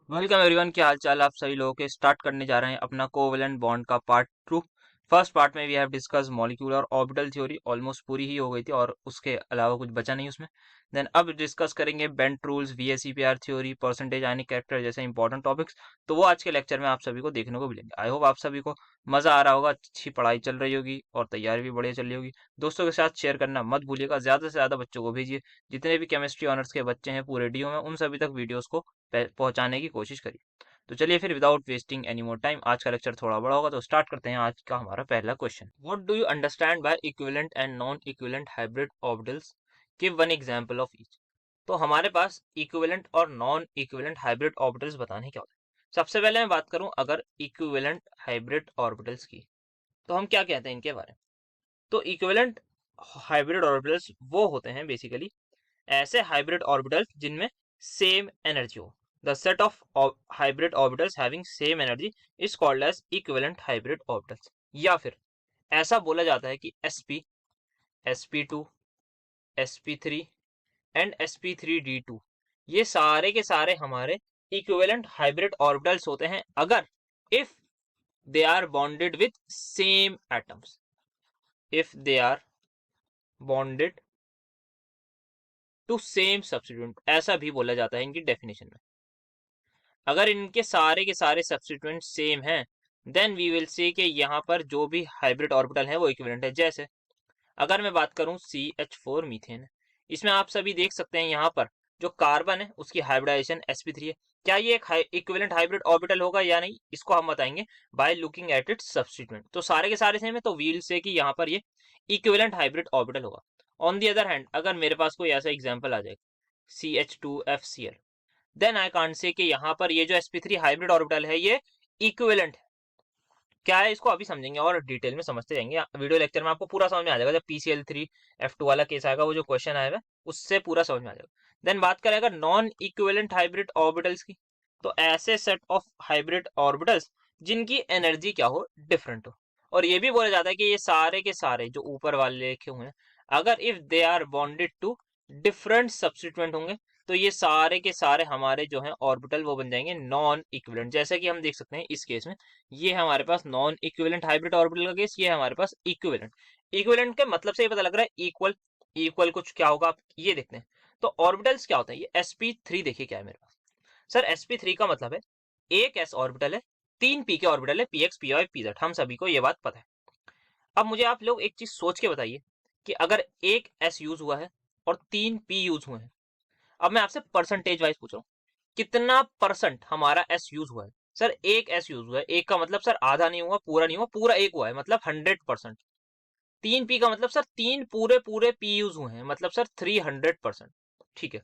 Welcome everyone, क्या हाल चाल। आप सभी लोगों के स्टार्ट करने जा रहे हैं अपना कोवेलेंट बॉन्ड का पार्ट 2। फर्स्ट पार्ट में we have discuss molecular orbital theory, almost पूरी ही हो गई थी और उसके अलावा कुछ बचा नहीं उसमें। देन अब डिस्कस करेंगे bent rules, VSEPR theory, percentage आयनिक कैरेक्टर जैसे इंपॉर्टेंट टॉपिक्स। तो वो आज के लेक्चर में आप सभी को देखने को मिलेंगे। आई होप आप सभी को मजा आ रहा होगा, अच्छी पढ़ाई चल रही होगी और तैयारी भी बढ़िया चल रही होगी। दोस्तों के साथ शेयर करना मत भूलिएगा, ज्यादा से ज्यादा बच्चों को भेजिए। जितने भी केमिस्ट्री ऑनर्स के बच्चे हैं पूरे डीओ में, उन सभी तक वीडियोस को पहुंचाने की कोशिश करिए। तो चलिए फिर without wasting any more time, आज का लेक्चर थोड़ा बड़ा होगा तो स्टार्ट करते हैं। आज का हमारा पहला question, what do you understand by equivalent and non equivalent hybrid orbitals, give one example of each. तो हमारे पास इक्विवेलेंट और नॉन इक्विवेलेंट हाइब्रिड ऑर्बिटल्स बताने क्या होता है। सबसे पहले मैं बात करूं अगर इक्विवेलेंट हाइब्रिड ऑर्बिटल्स की, तो हम क्या कहते हैं इनके बारे में। तो इक्विवेलेंट हाइब्रिड ऑर्बिटल्स वो होते हैं बेसिकली ऐसे हाइब्रिड ऑर्बिटल्स जिनमें सेम एनर्जी हो। The set of hybrid orbitals having same energy is called as equivalent hybrid orbitals. या फिर ऐसा बोला जाता है कि sp, sp2, sp3 and sp3d2 ये सारे के सारे हमारे इक्विवेलेंट हाइब्रिड ऑर्बिटल्स होते हैं अगर if they are bonded with same atoms. If they are bonded to same substituent, ऐसा भी बोला जाता है इनकी डेफिनेशन में। अगर इनके सारे के सारे सब्स्टिट्यूएंट सेम हैं देन वी विल से कि यहाँ पर जो भी हाइब्रिड ऑर्बिटल है वो इक्विवेलेंट है। जैसे अगर मैं बात करूं CH4 मीथेन, इसमें आप सभी देख सकते हैं यहाँ पर जो कार्बन है उसकी हाइब्रिडाइजेशन sp3 है। क्या ये एक इक्विवेलेंट हाइब्रिड ऑर्बिटल होगा या नहीं, इसको हम बताएंगे by looking at its substituent. तो सारे के सारे सेम है तो वी विल से कि यहाँ पर ये इक्विवेलेंट हाइब्रिड ऑर्बिटल होगा। ऑन दी अदर हैंड अगर मेरे पास कोई ऐसा एग्जाम्पल आ जाएगा CH2FCl, then I can't say कि यहाँ पर ये जो sp3 हाइब्रिड ऑर्बिटल है ये इक्विवेलेंट है। क्या है इसको अभी समझेंगे और डिटेल में समझते जाएंगे। वीडियो लेक्चर में आपको पूरा समझ में आ जाएगा। जब PCl3F2 वाला केस आएगा, वो जो क्वेश्चन आएगा उससे पूरा समझ में आ जाएगा। देन बात करें अगर नॉन इक्विवेलेंट हाइब्रिड ऑर्बिटल्स की, तो ऐसे सेट ऑफ हाइब्रिड ऑर्बिटल्स जिनकी एनर्जी क्या हो, डिफरेंट हो। और ये भी बोला जाता है कि ये सारे के सारे जो ऊपर वाले लिखे हुए हैं अगर if they are bonded to different substituent होंगे तो ये सारे के सारे हमारे जो हैं ऑर्बिटल वो बन जाएंगे नॉन इक्विवेलेंट। जैसे कि हम देख सकते हैं इस केस में ये हमारे पास नॉन इक्विवेलेंट हाइब्रिड ऑर्बिटल का केस, ये हमारे पास इक्विवेलेंट। इक्विवेलेंट के मतलब से ये पता लग रहा है इक्वल। इक्वल कुछ क्या होगा आप ये देखते हैं। तो ऑर्बिटल्स क्या होता है, ये sp3 देखिए क्या है मेरे पास। सर sp3 का मतलब है एक s ऑर्बिटल है, 3 p के ऑर्बिटल है, px py pz, हम सभी को ये बात पता है। अब मुझे आप लोग एक चीज सोच के बताइए कि अगर एक s यूज हुआ है और 3 p यूज हुए हैं, अब मैं आपसे परसेंटेज वाइज पूछ रहा हूँ कितना परसेंट हमारा एस यूज हुआ है। सर एक एस यूज हुआ है, एक का मतलब सर आधा नहीं हुआ, पूरा नहीं हुआ, पूरा एक हुआ है मतलब 100%। 3 पी का मतलब सर 3 पूरे पूरे पी यूज हुए हैं मतलब सर 300%। ठीक है,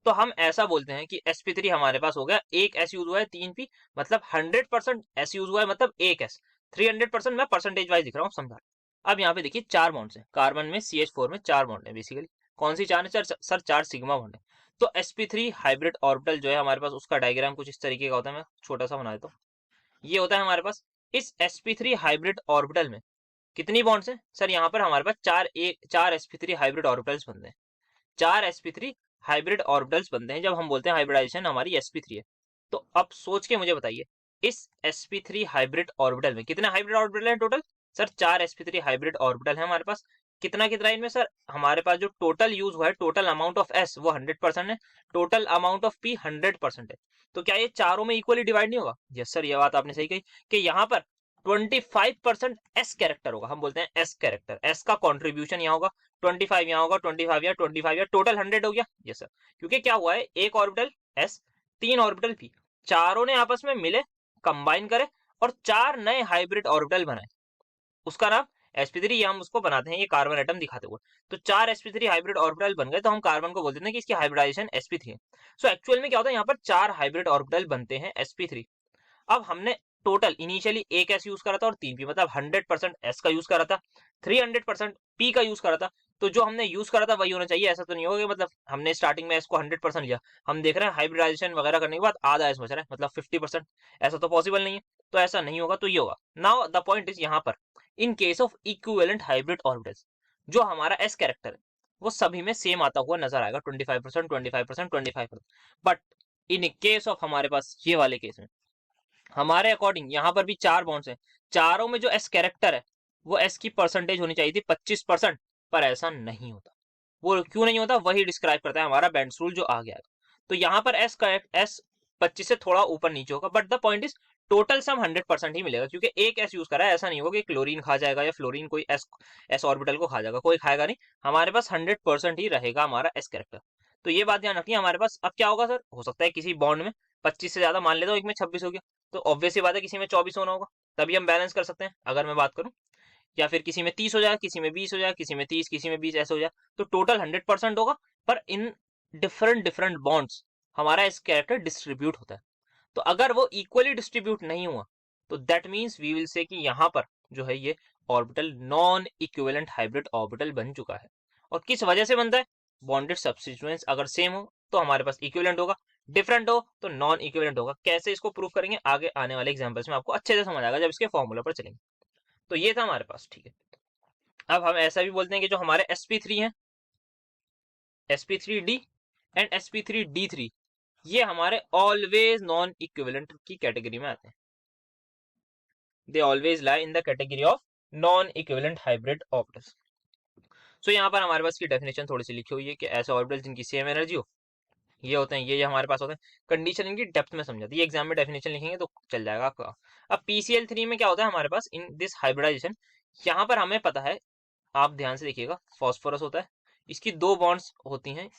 तो हम ऐसा बोलते हैं कि sp3 हमारे पास हो गया, एक एस यूज हुआ है 3 पी मतलब 100% एस यूज हुआ है मतलब एक एस। 300% मैं परसेंटेज वाइज दिख रहा हूँ, समझा। अब यहाँ पे देखिए 4 बॉन्ड्स हैं कार्बन में, CH4 में 4 बॉन्ड है बेसिकली। कौन सी 4 है सर 4 सिग्मा बॉन्ड है। तो sp3 हाइब्रिड ऑर्बिटल जो है हमारे पास उसका डायग्राम कुछ इस तरीके का होता है। मैं छोटा सा बना देता हूँ। ये होता है हमारे पास इस sp3 हाइब्रिड ऑर्बिटल में कितनी बॉन्ड्स हैं सर, यहाँ पर हमारे पास 4 sp3 हाइब्रिड ऑर्बिटल्स बनते हैं। 4 sp3 हाइब्रिड ऑर्बिटल्स बनते हैं जब हम बोलते हैं हाइब्रिडाइजेशन हमारी sp3 है। तो अब सोच के मुझे बताइए इस sp3 हाइब्रिड ऑर्बिटल में कितने हाइब्रिड ऑर्बिटल हैं total. Sir 4 sp3 hybrid orbital है हमारे पास। कितना कितना इनमें सर, हमारे पास जो टोटल यूज हुआ है, टोटल अमाउंट ऑफ s वो 100% है, टोटल अमाउंट ऑफ p 100% है। तो क्या ये चारों में इक्वली डिवाइड नहीं होगा। यस सर, ये बात आपने सही कही कि यहाँ पर 25% एस कैरेक्टर होगा। हम बोलते हैं एस कैरेक्टर, एस का कॉन्ट्रीब्यूशन यहाँ होगा, 25 यहाँ होगा, 25 या 25 या टोटल 100 हो गया। यस सर, क्योंकि क्या हुआ है एक ऑर्बिटल एस, 3 ऑर्बिटल पी, चारों ने आपस में मिले, कंबाइन करे और 4 नए हाइब्रिड ऑर्बिटल बनाए, उसका नाम sp3, हम उसको बनाते हैं ये कार्बन एटम दिखाते हुए। तो 4 sp3 हाइब्रिड ऑर्बिटल बन गए तो हम कार्बन को बोल देते हैं कि इसकी हाइब्रिडाइजेशन sp3 है। सो एक्चुअल में क्या होता है, यहाँ पर 4 हाइब्रिड ऑर्बिटल बनते हैं sp3। अब हमने टोटल इनिशियली एक एस यूज करा था और 3 पी मतलब 100% एस का यूज करा था, 300% पी का यूज करा था। तो जो हमने यूज करा था वही होना चाहिए, ऐसा तो नहीं होगा मतलब हमने स्टार्टिंग में एस को 100% लिया, हम देख रहे हैं हाइब्रिडाइजेशन वगैरह करने के बाद आधा एस बच रहा है मतलब 50%। ऐसा तो पॉसिबल नहीं है, तो ऐसा नहीं होगा, तो ये होगा। नाउ द पॉइंट इज यहाँ पर in case of equivalent hybrid orbitals जो हमारा एस कैरेक्टर है वो सभी में सेम आता हुआ नजर आएगा, 25%, 25%, 25%। बट इन केस ऑफ हमारे पास ये वाले केस में हमारे अकॉर्डिंग यहाँ पर भी 4 बॉन्ड्स हैं, चारों में जो एस कैरेक्टर है वो एस की परसेंटेज होनी चाहिए थी 25%, पर ऐसा नहीं होता। वो क्यों नहीं होता वही डिस्क्राइब करता है हमारा बेंड्स रूल जो आ गया। तो यहाँ पर एस करेक्ट एस 25 से थोड़ा ऊपर नीचे होगा, but the point is total sum 100% ही मिलेगा, क्योंकि एक एस यूज करा है, ऐसा नहीं होगा कि क्लोरीन खा जाएगा या फ्लोरीन कोई एस ऑर्बिटल को खा जाएगा, कोई खाएगा नहीं, हमारे पास 100% ही रहेगा हमारा एस कैरेक्टर। तो ये बात ध्यान रखिए। हमारे पास अब क्या होगा सर, हो सकता है किसी बॉन्ड में 25 से ज्यादा, मान लेता हूँ एक में 26 हो गया, तो ऑब्वियस ही बात है किसी में 24 होना होगा, तभी हम बैलेंस कर सकते हैं अगर मैं बात करूं। या फिर किसी में 30 हो जाए, किसी में 20 हो जाए, किसी में 30, किसी में 20 ऐसे हो जाए, तो टोटल 100% होगा। पर इन डिफरेंट डिफरेंट बॉन्ड्स हमारा इस कैरेक्टर डिस्ट्रीब्यूट होता है। तो अगर वो इक्वली डिस्ट्रीब्यूट नहीं हुआ तो that means we will say कि यहाँ पर जो है ये orbital non equivalent hybrid orbital बन चुका है। और किस वजह से बनता है, बॉन्डेड सब्स्टिट्यूएंट्स अगर सेम हो तो हमारे पास इक्विवेलेंट होगा, डिफरेंट हो तो नॉन इक्विवेलेंट होगा। कैसे इसको प्रूव करेंगे आगे आने वाले एग्जांपल्स में आपको अच्छे से समझ आएगा जब इसके फॉर्मूला पर चलेंगे। तो ये था हमारे पास, ठीक है। अब हम ऐसा भी बोलते हैं कि जो हमारे sp3 है, sp3d एंड sp3d3, ये हमारे ऑलवेज नॉन इक्विवेलेंट की कैटेगरी में आते हैं। They always lie in the category of non equivalent hybrid orbitals. So यहाँ पर हमारे पास की डेफिनेशन थोड़ी सी लिखी हुई है कि ऐसे ऑर्बिटल जिनकी सेम एनर्जी हो ये होते हैं, ये हमारे पास होते हैं। कंडीशन इनकी डेप्थ में समझाती है, एग्जाम में डेफिनेशन लिखेंगे तो चल जाएगा आपका। अब PCl3 में क्या होता है हमारे पास इन दिस हाइब्रिडाइजेशन, यहाँ पर हमें पता है, आप ध्यान से देखिएगा, फॉस्फोरस होता है, इसकी 2 बॉन्ड्स होती हैं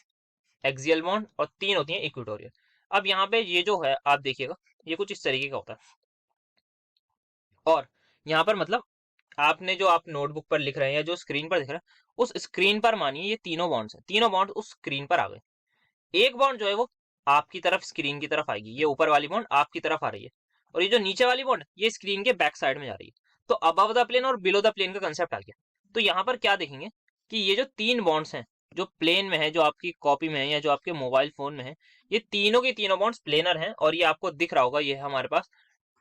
एक्सियल बॉन्ड और 3 होती हैं इक्वेटोरियल। अब यहाँ पे ये जो है आप देखिएगा ये कुछ इस तरीके का होता है, और यहाँ पर मतलब आपने जो आप नोटबुक पर लिख रहे हैं या जो स्क्रीन पर दिख रहे हैं उस स्क्रीन पर मानिए ये तीनों बॉन्ड्स हैं, तीनों बॉन्ड उस स्क्रीन पर आ गए। एक बॉन्ड जो है वो आपकी तरफ स्क्रीन की तरफ आएगी, ये ऊपर वाली बॉन्ड आपकी तरफ आ रही है, और ये जो नीचे वाली बॉन्ड ये स्क्रीन के बैक साइड में जा रही है। तो अबव द प्लेन और बिलो द प्लेन का कंसेप्ट आ गया। तो यहाँ पर क्या देखेंगे कि ये जो 3 बॉन्ड्स हैं जो प्लेन में है, जो आपकी कॉपी में है या जो आपके मोबाइल फोन में है, ये तीनों के तीनों बॉन्ड्स प्लेनर हैं, और ये आपको दिख रहा होगा, ये है हमारे पास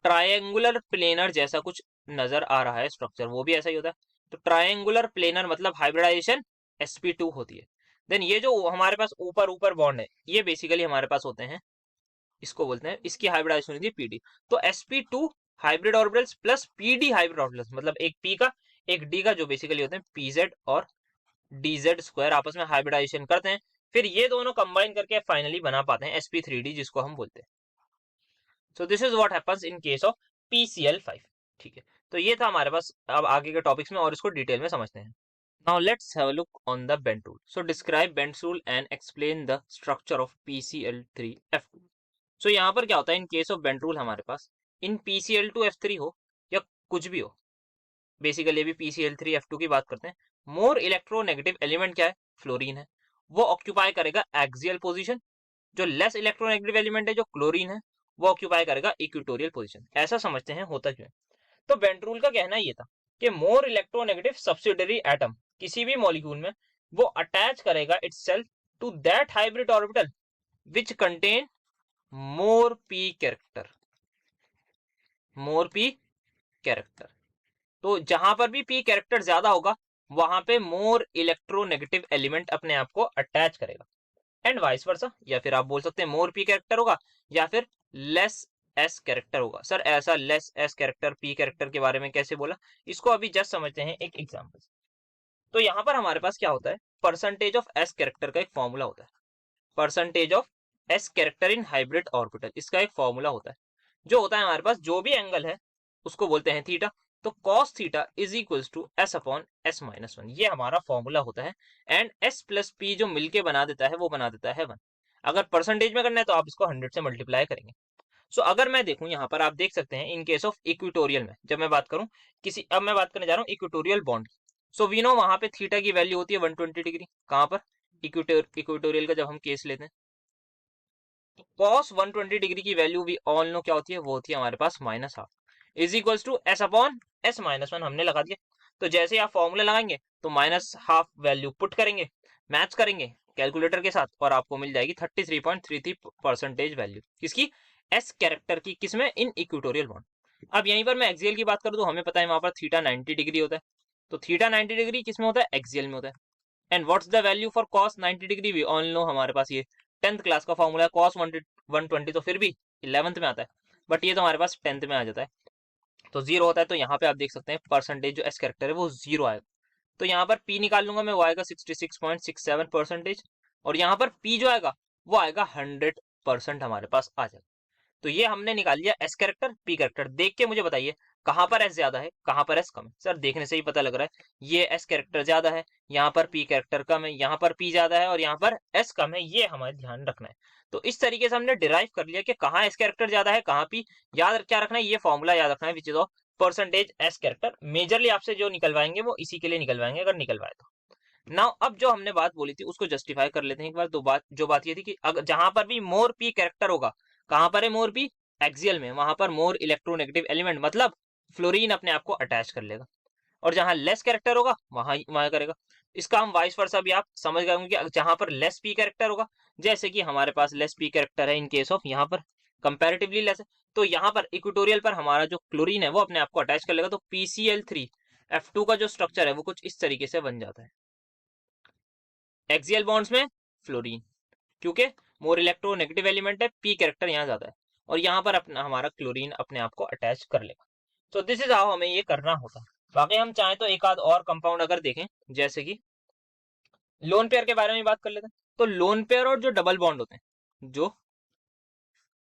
ट्रायंगुलर प्लेनर जैसा कुछ नजर आ रहा है स्ट्रक्चर, वो भी ऐसा ही होता है। तो ट्रायंगुलर प्लेनर मतलब हाइब्रिडाइजेशन sp2 होती है। देन ये जो हमारे पास ऊपर ऊपर बॉन्ड है ये बेसिकली हमारे पास होते हैं, इसको बोलते हैं, इसकी हाइब्रिडाइजेशन होती है pd। तो sp2 hybrid orbitals plus pd hybrid orbitals, मतलब एक p का एक d का, जो बेसिकली होते हैं pz और dz स्क्वायर, आपस में हाइब्रिडाइजेशन करते हैं, फिर ये दोनों कंबाइन करके फाइनली बना पाते हैं sp3d जिसको हम बोलते हैं। So this is what happens in case of PCl5, ठीक है। तो ये था हमारे पास, अब आगे के टॉपिक्स में और इसको डिटेल में समझते हैं। Now let's have a look on the bend rule. So describe Bend's rule and explain the structure of PCl3F2. So यहाँ पर क्या होता है in case of bend rule, हमारे पास इन PCl2F3 हो या कुछ भी हो, बेसिकली अभी PCl3F2 की बात करते हैं। मोर इलेक्ट्रोनेगेटिव एलिमेंट क्या है, फ्लोरीन है, वो ऑक्यूपाई करेगा एक्सियल पोजीशन। जो लेस इलेक्ट्रोनेगेटिव एलिमेंट है जो क्लोरीन है वो ऑक्यूपाई करेगा इक्वेटोरियल पोजीशन। ऐसा समझते हैं होता क्यों है। तो बेंड रूल का कहना ये था कि मोर इलेक्ट्रोनेगेटिव सब्सिडियरी एटम किसी भी मॉलिक्यूल में वो अटैच करेगा itself to that hybrid orbital which contain more p character, more p character. तो जहां पर भी p कैरेक्टर ज्यादा होगा वहां पे मोर इलेक्ट्रोनेगेटिव एलिमेंट अपने आप को अटैच करेगा, एंड वाइस वर्सा, या फिर आप बोल सकते हैं मोर p कैरेक्टर होगा या फिर लेस s कैरेक्टर होगा। सर ऐसा less s character p character के बारे में कैसे बोला, इसको अभी जस्ट समझते हैं एक एग्जांपल। तो यहाँ पर हमारे पास क्या होता है, परसेंटेज ऑफ s कैरेक्टर का एक फॉर्मूला होता है, percentage of s character in hybrid orbital, इसका एक फॉर्मूला होता है, जो होता है हमारे पास जो भी एंगल है उसको बोलते हैं थीटा। तो cos theta is equals to s upon s minus 1, ये हमारा फॉर्मूला होता है। एंड s प्लस p जो मिलके बना देता है वो बना देता है 1। अगर परसेंटेज में करना है तो आप इसको 100 से मल्टीप्लाई करेंगे। सो अगर मैं देखूं यहाँ पर आप देख सकते हैं इन केस ऑफ इक्वेटोरियल में, जब मैं बात करूं किसी, अब मैं बात करने जा रहा हूँ equatorial bond. So we know वहां पे थीटा की वैल्यू होती है 120 डिग्री, कहां पर, इक्वेटोरियल का जब हम केस लेते हैं। cos 120 डिग्री की वैल्यू भी ऑल नो क्या होती है, वो होती है हमारे पास minus half, is equals to s upon s minus 1 हमने लगा दिया। तो जैसे ही आप फॉर्मूला लगाएंगे तो माइनस हाफ वैल्यू पुट करेंगे, मैच करेंगे कैलकुलेटर के साथ, और आपको मिल जाएगी 33.33% वैल्यू किसकी, s कैरेक्टर की, किसमें, इन इक्वेटोरियल बॉन्ड। अब यहीं पर मैं एक्सियल की बात करूं तो हमें पता है वहां पर थीटा 90 डिग्री होता है, तो थीटा 90 डिग्री किसमें होता है, एक्सियल में होता है। And what's the value for cos 90 degree, we all know, हमारे पास ये 10th क्लास का फॉर्मूला है, cos 120 तो फिर भी 11th में आता है, बट ये तो हमारे पास 10th में आ जाता है, तो 0 होता है। तो यहाँ पे आप देख सकते हैं परसेंटेज जो एस कैरेक्टर है वो 0 आएगा। तो यहाँ पर पी निकाल लूंगा मैं, वो आएगा 66.67%। और यहाँ पर पी जो आएगा वो आएगा 100% हमारे पास आ जाएगा। तो ये हमने निकाल लिया एस कैरेक्टर पी कैरेक्टर। देख के मुझे बताइए कहां पर एस ज्यादा है कहां पर एस कम है। सर देखने से ही पता लग रहा है, ये एस कैरेक्टर ज्यादा है, यहाँ पर पी कैरेक्टर कम है, यहाँ पर पी ज्यादा है और यहाँ पर एस कम है, ये हमें ध्यान रखना है। तो इस तरीके से हमने डिराइव कर लिया कि कहाँ एस कैरेक्टर ज्यादा है कहाँ पी। याद क्या रखना है, ये फॉर्मूला याद रखना है, which is of percentage S character. Majorly आपसे जो निकलवाएंगे वो इसी के लिए निकलवाएंगे, अगर निकलवाए तो। नाउ अब जो हमने बात बोली थी उसको जस्टिफाई कर लेते हैं एक बार। दो बात, जो बात ये थी कि अगर जहां पर भी मोर पी कैरेक्टर होगा, कहां पर है मोर पी, एक्सियल में, वहां पर मोर इलेक्ट्रोनेगेटिव एलिमेंट मतलब फ्लोरीन अपने आप को अटैच कर लेगा। और जहां लेस कैरेक्टर होगा वहां वहां करेगा। इसका हम वाइस वर्सा भी आप समझ गए होंगे कि जहां पर लेस पी कैरेक्टर होगा, जैसे कि हमारे पास लेस पी कैरेक्टर है इन केस ऑफ यहाँ पर कंपैरेटिवली लेस है, तो यहाँ पर इक्वेटोरियल पर हमारा जो क्लोरीन है वो अपने आप को अटैच कर लेगा। तो PCl3F2 का जो स्ट्रक्चर है वो कुछ इस तरीके से बन जाता है। एक्सियल बॉन्ड्स में फ्लोरीन, क्योंकि मोर इलेक्ट्रोनेगेटिव एलिमेंट है, पी कैरेक्टर यहाँ ज्यादा है, और यहाँ पर अपना हमारा क्लोरीन अपने आप को अटैच कर लेगा। तो दिस इज हाउ हमें ये करना होता है। बाकी हम चाहें तो एक आध और कंपाउंड अगर देखें, जैसे कि लोन पेयर के बारे में बात कर लेते हैं। तो लोन पेयर और जो डबल बॉन्ड होते हैं, जो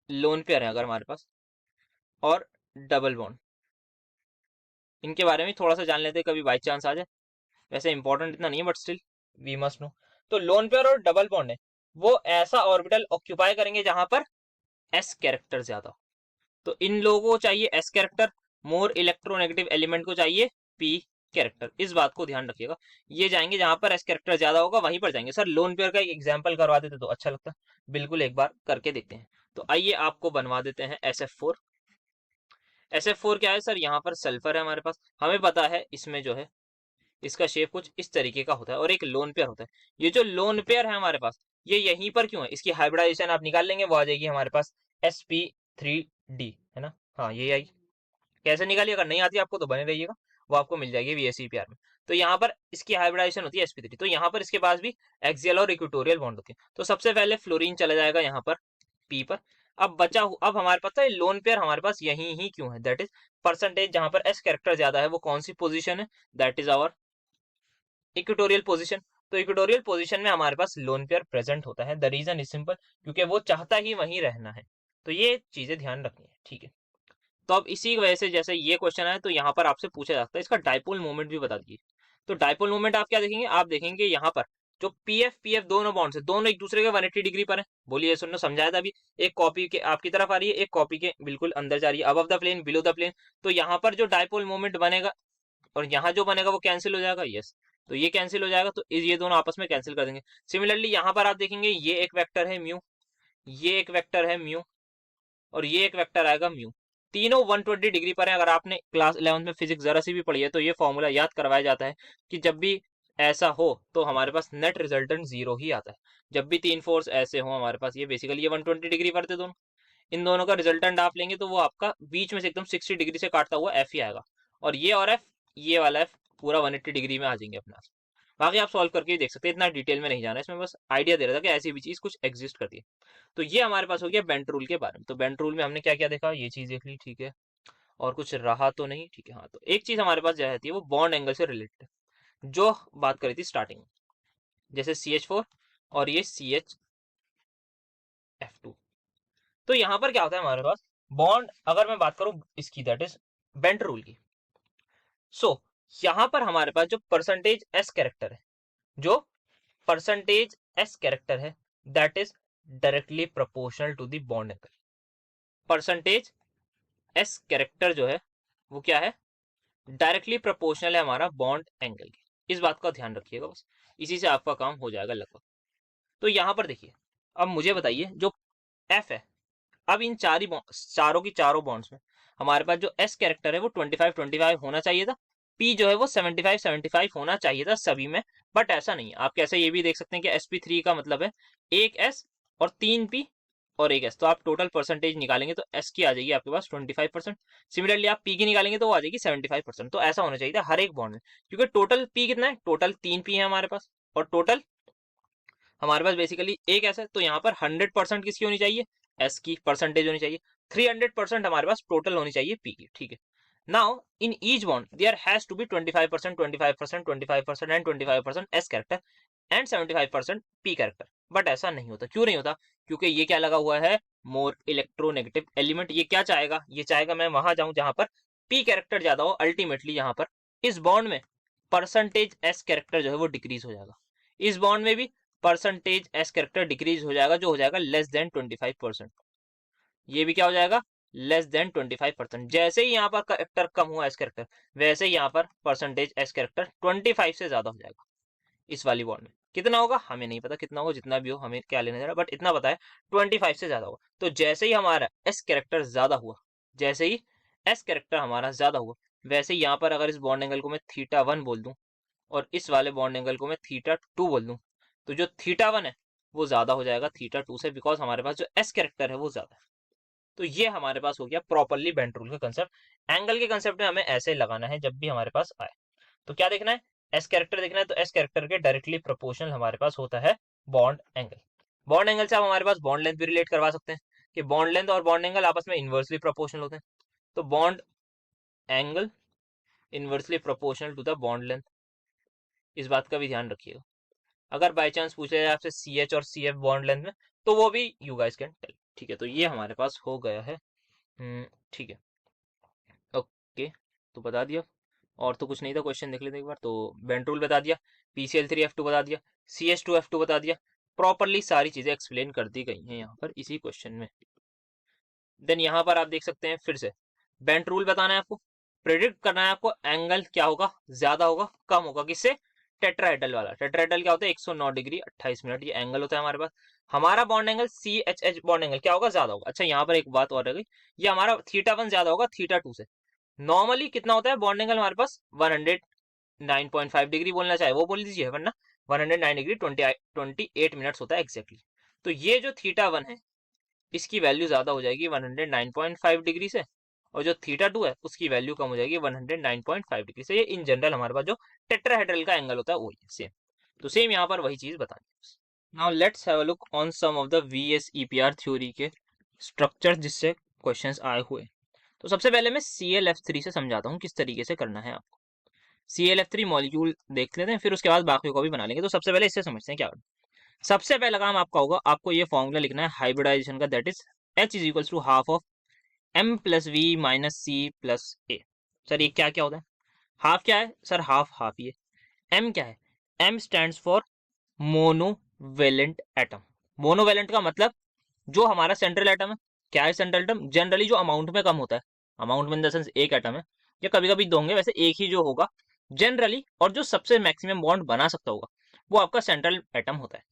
लोन पेयर है अगर हमारे पास और डबल बॉन्ड, इनके बारे में थोड़ा सा जान लेते हैं, कभी बाई चांस आ जाए। वैसे इंपॉर्टेंट इतना नहीं है but still we must know. तो लोन पेयर और डबल बॉन्ड है वो ऐसा ऑर्बिटल ऑक्यूपाई करेंगे जहां पर एस कैरेक्टर ज्यादा हो। तो इन लोगों को चाहिए S character, more electronegative element को चाहिए पी कैरेक्टर। इस बात को ध्यान रखिएगा, ये जाएंगे जहां पर एस कैरेक्टर ज्यादा होगा वहीं पर जाएंगे। सर लोन पेयर का एक एग्जांपल करवा देते तो अच्छा लगता। बिल्कुल एक बार करके देखते हैं। तो आइए आपको बनवा देते हैं SF4। SF4 क्या है सर, यहाँ पर सल्फर है हमारे पास, हमें पता है इसमें जो है इसका शेप कुछ इस तरीके का होता है और एक लोन पेयर होता है। ये जो लोन पेयर है हमारे पास ये यहीं पर क्यों है, इसकी हाइब्रिडाइजेशन आप निकाल लेंगे, वो आ जाएगी हमारे पास sp3d, है ना। हाँ ये आई, कैसे निकालिए, अगर नहीं आती आपको तो बने रहिएगा, वो आपको मिल जाएगी VSEPR में। तो यहाँ पर इसकी हाइब्रिडाइजेशन होती है sp3, तो यहाँ पर इसके पास भी एक्सियल और इक्वेटोरियल बॉन्ड होती है। तो सबसे पहले फ्लोरीन चला जाएगा यहाँ पर P पर। अब हमारे पास है लोन पेयर हमारे पास यही ही क्यों है, दैट इज परसेंटेज जहां पर S कैरेक्टर ज्यादा है वो कौन सी पोजीशन है, that is our equatorial position. तो इक्वेटोरियल पोजीशन में हमारे पास लोन पेयर प्रेजेंट होता है। द रीजन इज सिंपल, क्योंकि वो चाहता ही वहीं रहना है। तो ये चीजें ध्यान रखनी है, ठीक है। तो अब इसी वजह से जैसे ये क्वेश्चन है तो यहाँ पर आपसे पूछा जाता है इसका डाइपोल मोमेंट भी बता दीजिए। तो डाइपोल मोमेंट आप क्या देखेंगे, आप देखेंगे यहाँ पर जो PF दोनों बॉन्ड्स है दोनों एक दूसरे के 180 डिग्री पर है। बोलिए सुनना, समझाया था अभी। एक कॉपी के आपकी तरफ आ रही है, एक कॉपी के बिल्कुल अंदर जा रही है, above the plane below the plane. तो यहाँ पर जो डाइपोल मोमेंट बनेगा और यहाँ जो बनेगा वो कैंसिल हो जाएगा, यस। तो ये कैंसिल हो जाएगा, तो ये दोनों आपस में कैंसिल कर देंगे। सिमिलरली यहाँ पर आप देखेंगे ये एक वेक्टर है म्यू, ये एक वेक्टर है म्यू, और ये एक वेक्टर आएगा म्यू। तीनों 120 डिग्री पर है। अगर आपने क्लास 11th में फिजिक्स जरा सी भी पढ़ी है तो ये फॉर्मूला याद करवाया जाता है कि जब भी ऐसा हो तो हमारे पास नेट रिजल्टेंट 0 ही आता है। जब भी तीन फोर्स ऐसे हो हमारे पास, ये बेसिकली ये 120 डिग्री पर थे दोनों, इन दोनों का रिजल्टेंट आप लेंगे तो वो आपका बीच में से एकदम 60 डिग्री से काटता हुआ F ही आएगा। और ये और F, ये वाला F पूरा 180 डिग्री में आ जाएंगे अपना। बाकी आप सॉल्व करके ही देख सकते हैं, इतना डिटेल में नहीं जाना है इसमें, बस आइडिया दे रहा था कि ऐसी भी चीज कुछ एग्जिस्ट करती है। तो ये हमारे पास हो गया बेंट रूल के बारे में। तो बेंट रूल में हमने क्या क्या देखा, ये चीज देख ली, ठीक है। और कुछ रहा तो नहीं, ठीक है। हाँ, तो एक चीज हमारे पास जो रहती है वो बॉन्ड एंगल से रिलेटेड, जो बात करी थी स्टार्टिंग में, जैसे CH4 और ये CHF2। तो यहाँ पर क्या होता है हमारे पास बॉन्ड, अगर मैं बात करूं इसकी, दैट इज बेंट रूल की। सो यहाँ पर हमारे पास जो परसेंटेज एस कैरेक्टर है, जो परसेंटेज एस कैरेक्टर है, that is directly proportional to the bond angle. Percentage S character जो है वो क्या है, डायरेक्टली प्रोपोर्शनल है हमारा बॉन्ड एंगल की। इस बात का ध्यान रखिएगा, बस इसी से आपका काम हो जाएगा लगभग। तो यहां पर देखिए, अब मुझे बताइए जो एफ है, अब इन चारों की चारों बॉन्ड्स में हमारे पास जो एस कैरेक्टर है वो 25-25 होना चाहिए था। पी जो है वो 75-75 होना चाहिए था सभी में, बट ऐसा नहीं है। आप कैसे ये भी देख सकते हैं कि sp3 का मतलब है एक एस और 3p और एक एस, तो आप टोटल परसेंटेज निकालेंगे तो एस की आ जाएगी आपके पास 25%। सिमिलरली आप पी की निकालेंगे तो वो आ जाएगी 75%। तो ऐसा होना चाहिए था हर एक बॉन्ड में, क्योंकि टोटल पी कितना है, टोटल 3p है हमारे पास, और टोटल हमारे पास बेसिकली एक ऐसा है। तो यहाँ पर 100% किसकी होनी चाहिए, एस की परसेंटेज होनी चाहिए, 300% हमारे पास टोटल होनी चाहिए पी की, ठीक है। Now in each bond there has to be 25%, 25%, 25% and 25% S character and 75% P character. But ऐसा नहीं होता, क्यों नहीं होता? क्योंकि ये क्या लगा हुआ है, मोर इलेक्ट्रोनेगेटिव एलिमेंट। ये क्या चाहेगा, ये चाहेगा मैं वहां जाऊं जहां पर पी कैरेक्टर ज्यादा हो। अल्टीमेटली यहाँ पर इस बॉन्ड में परसेंटेज एस कैरेक्टर जो है वो डिक्रीज हो जाएगा, इस बॉन्ड में भी परसेंटेज एस कैरेक्टर डिक्रीज हो जाएगा, जो हो जाएगा लेस देन 25%। ये भी क्या हो जाएगा, लेस देन 25%। जैसे ही यहाँ पर कैरेक्टर कम हुआ एस कैरेक्टर, वैसे ही यहाँ पर परसेंटेज एस कैरेक्टर 25 से ज्यादा हो जाएगा। इस वाली बॉन्ड में कितना होगा हमें नहीं पता, कितना होगा, जितना भी हो हमें क्या लेना जा रहा, बट इतना पता है 25 से ज्यादा होगा। तो जैसे ही हमारा एस कैरेक्टर ज्यादा हुआ, जैसे ही एस कैरेक्टर हमारा ज्यादा हुआ, वैसे ही यहाँ पर अगर इस बॉन्ड एंगल को मैं θ1 बोल दूं और इस वाले बॉन्ड एंगल को मैं θ2 बोल दूं, तो जो θ1 है वो ज्यादा हो जाएगा θ2 से, बिकॉज हमारे पास जो एस कैरेक्टर है वो ज्यादा है। तो ये हमारे पास हो गया प्रॉपरली बेंट रूल का कंसेप्ट। एंगल के कंसेप्ट में हमें ऐसे लगाना है जब भी हमारे पास आए। तो क्या देखना है, एस कैरेक्टर देखना है, तो एस कैरेक्टर के डायरेक्टली प्रोपोर्शनल हमारे पास होता है बॉन्ड एंगल। बॉन्ड एंगल से आप हमारे पास बॉन्ड लेंथ भी रिलेट करवा सकते हैं कि बॉन्ड लेंथ और बॉन्ड एंगल आपस में इनवर्सली प्रोपोर्शनल होते हैं। तो bond angle inversely proportional to the bond length, इस बात का भी ध्यान रखिएगा। अगर बाई चांस पूछा जाए आपसे सी एच और सी एफ बॉन्ड लेंथ में, तो वो भी यू गाइस कैन टेल, ठीक है। तो ये हमारे पास हो गया है, ठीक है, ओके। तो बता दिया, और तो कुछ नहीं था। क्वेश्चन देख लेते एक बार। तो बेंट रूल बता दिया, PCl3F2 बता दिया, CH2F2 बता दिया, प्रॉपरली सारी चीजें एक्सप्लेन कर दी गई हैं यहाँ पर इसी क्वेश्चन में। देन यहाँ पर आप देख सकते हैं फिर से बेंट रूल बताना है आपको, प्रेडिक्ट करना है आपको एंगल क्या होगा, ज्यादा होगा कम होगा, किससे, टेट्राहेड्रल वाला। टेट्राहेड्रल क्या होता है, 109 डिग्री 28 मिनट, ये एंगल होता है हमारे पास। हमारा bond angle CHH bond angle क्या होगा, ज्यादा होगा। अच्छा यहाँ पर एक बात और रह गई, ये हमारा θ1 ज्यादा होगा θ2 से। नॉर्मली कितना होता है बॉन्ड एंगल हमारे पास, 109.5 डिग्री बोलना चाहे वो बोल दीजिए, वरना 109 डिग्री 28 मिनट्स होता है एग्जैक्टली। तो ये जो θ1 है इसकी वैल्यू ज्यादा हो जाएगी 109.5 डिग्री से, और जो θ2 है उसकी वैल्यू कम हो जाएगी 109.5 डिग्री से। ये इन जनरल हमारे पास जो टेट्राहेड्रल का एंगल होता है वही है सेम। तो सेम यहाँ पर वही चीज बतानी। Now let's have a look on some of the VSEPR theory के स्ट्रक्चर जिससे क्वेश्चंस आए हुए। तो सबसे पहले मैं ClF3 से समझाता हूँ किस तरीके से करना है आपको। ClF3 मॉलिक्यूल देख लेते हैं, फिर उसके बाद बाकी को भी बना लेंगे। तो सबसे पहले इससे समझते हैं क्या करना। सबसे पहला काम आपका होगा, आपको ये फॉर्मूला लिखना है हाइब्रिडाइजेशन का, that is H is equals to half of M plus V minus C plus A। Sir ये क्या क्या होता है, हाफ क्या है सर, हाफ हाफ ही है। M क्या है, M stands for monovalent atom. Monovalent का मतलब जो हमारा सेंट्रल एटम है, क्या है सेंट्रल एटम, जनरली जो अमाउंट में कम होता है, अमाउंट में इन द सेंस एक एटम है या कभी कभी दो होंगे, वैसे एक ही जो होगा जनरली, और जो सबसे मैक्सिमम बॉन्ड बना सकता होगा वो आपका सेंट्रल एटम होता है।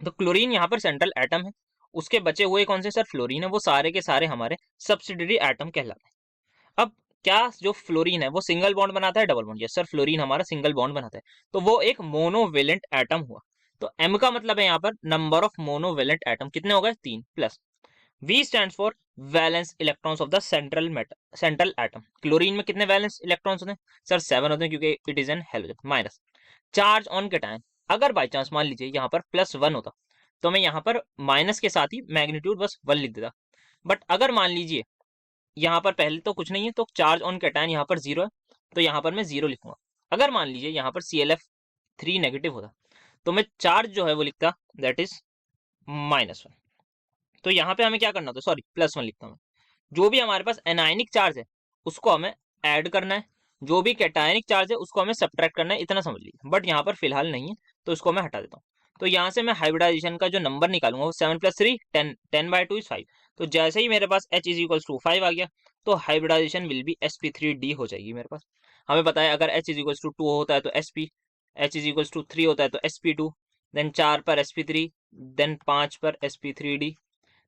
तो क्लोरीन यहाँ पर सेंट्रल एटम है, उसके बचे हुए कौन से सर, फ्लोरीन है, वो सारे के सारे हमारे सब्सिडरी एटम कहलाते हैं। अब क्या जो फ्लोरीन है वो सिंगल बॉन्ड बनाता है, double bond, yes sir fluorine हमारा सिंगल बॉन्ड बनाता है, तो वो एक मोनोवेलेंट एटम हुआ। तो M का मतलब है यहाँ पर नंबर ऑफ मोनोवेलेंट एटम, कितने हो गए 3, plus V stands for valence electrons of the central atom. Chlorine में कितने वैलेंस इलेक्ट्रॉन्स होते हैं सर, 7 होते हैं क्योंकि it is an halogen. Minus charge on cation, अगर बाई चांस मान लीजिए यहाँ पर +1 होता तो मैं यहाँ पर माइनस के साथ ही मैग्नीट्यूड बस 1 लिख देता। बट अगर मान लीजिए यहाँ पर पहले तो कुछ नहीं है, तो चार्ज ऑन कैटायन यहाँ पर 0 है, तो यहाँ पर मैं 0 लिखूंगा। अगर मान लीजिए यहाँ पर ClF3 नेगेटिव होता तो मैं चार्ज जो है वो लिखता दैट इज -1। तो यहाँ पे हमें क्या करना होता है, सॉरी +1 लिखता हूँ। जो भी हमारे पास एनायनिक चार्ज है उसको हमें ऐड करना है, जो भी कैटायनिक चार्ज है उसको हमें सब्ट्रैक्ट करना है, इतना समझ लीजिए। बट यहाँ पर फिलहाल नहीं है तो इसको मैं हटा देता हूँ। तो यहाँ से मैं हाइब्रिडाइजेशन का जो नंबर निकालूंगा वो 7 + 3 10, 10/2 इज 5। तो जैसे ही मेरे पास H इज इक्वल्स टू 5 आ गया तो हाइब्रिडाइजेशन विल बी sp3d हो जाएगी मेरे पास। हमें पता है अगर H इज इक्वल्स टू 2 होता है तो sp, H is equals to 3 होता है तो sp2, देन 4 पर sp3, देन 5 पर sp3d,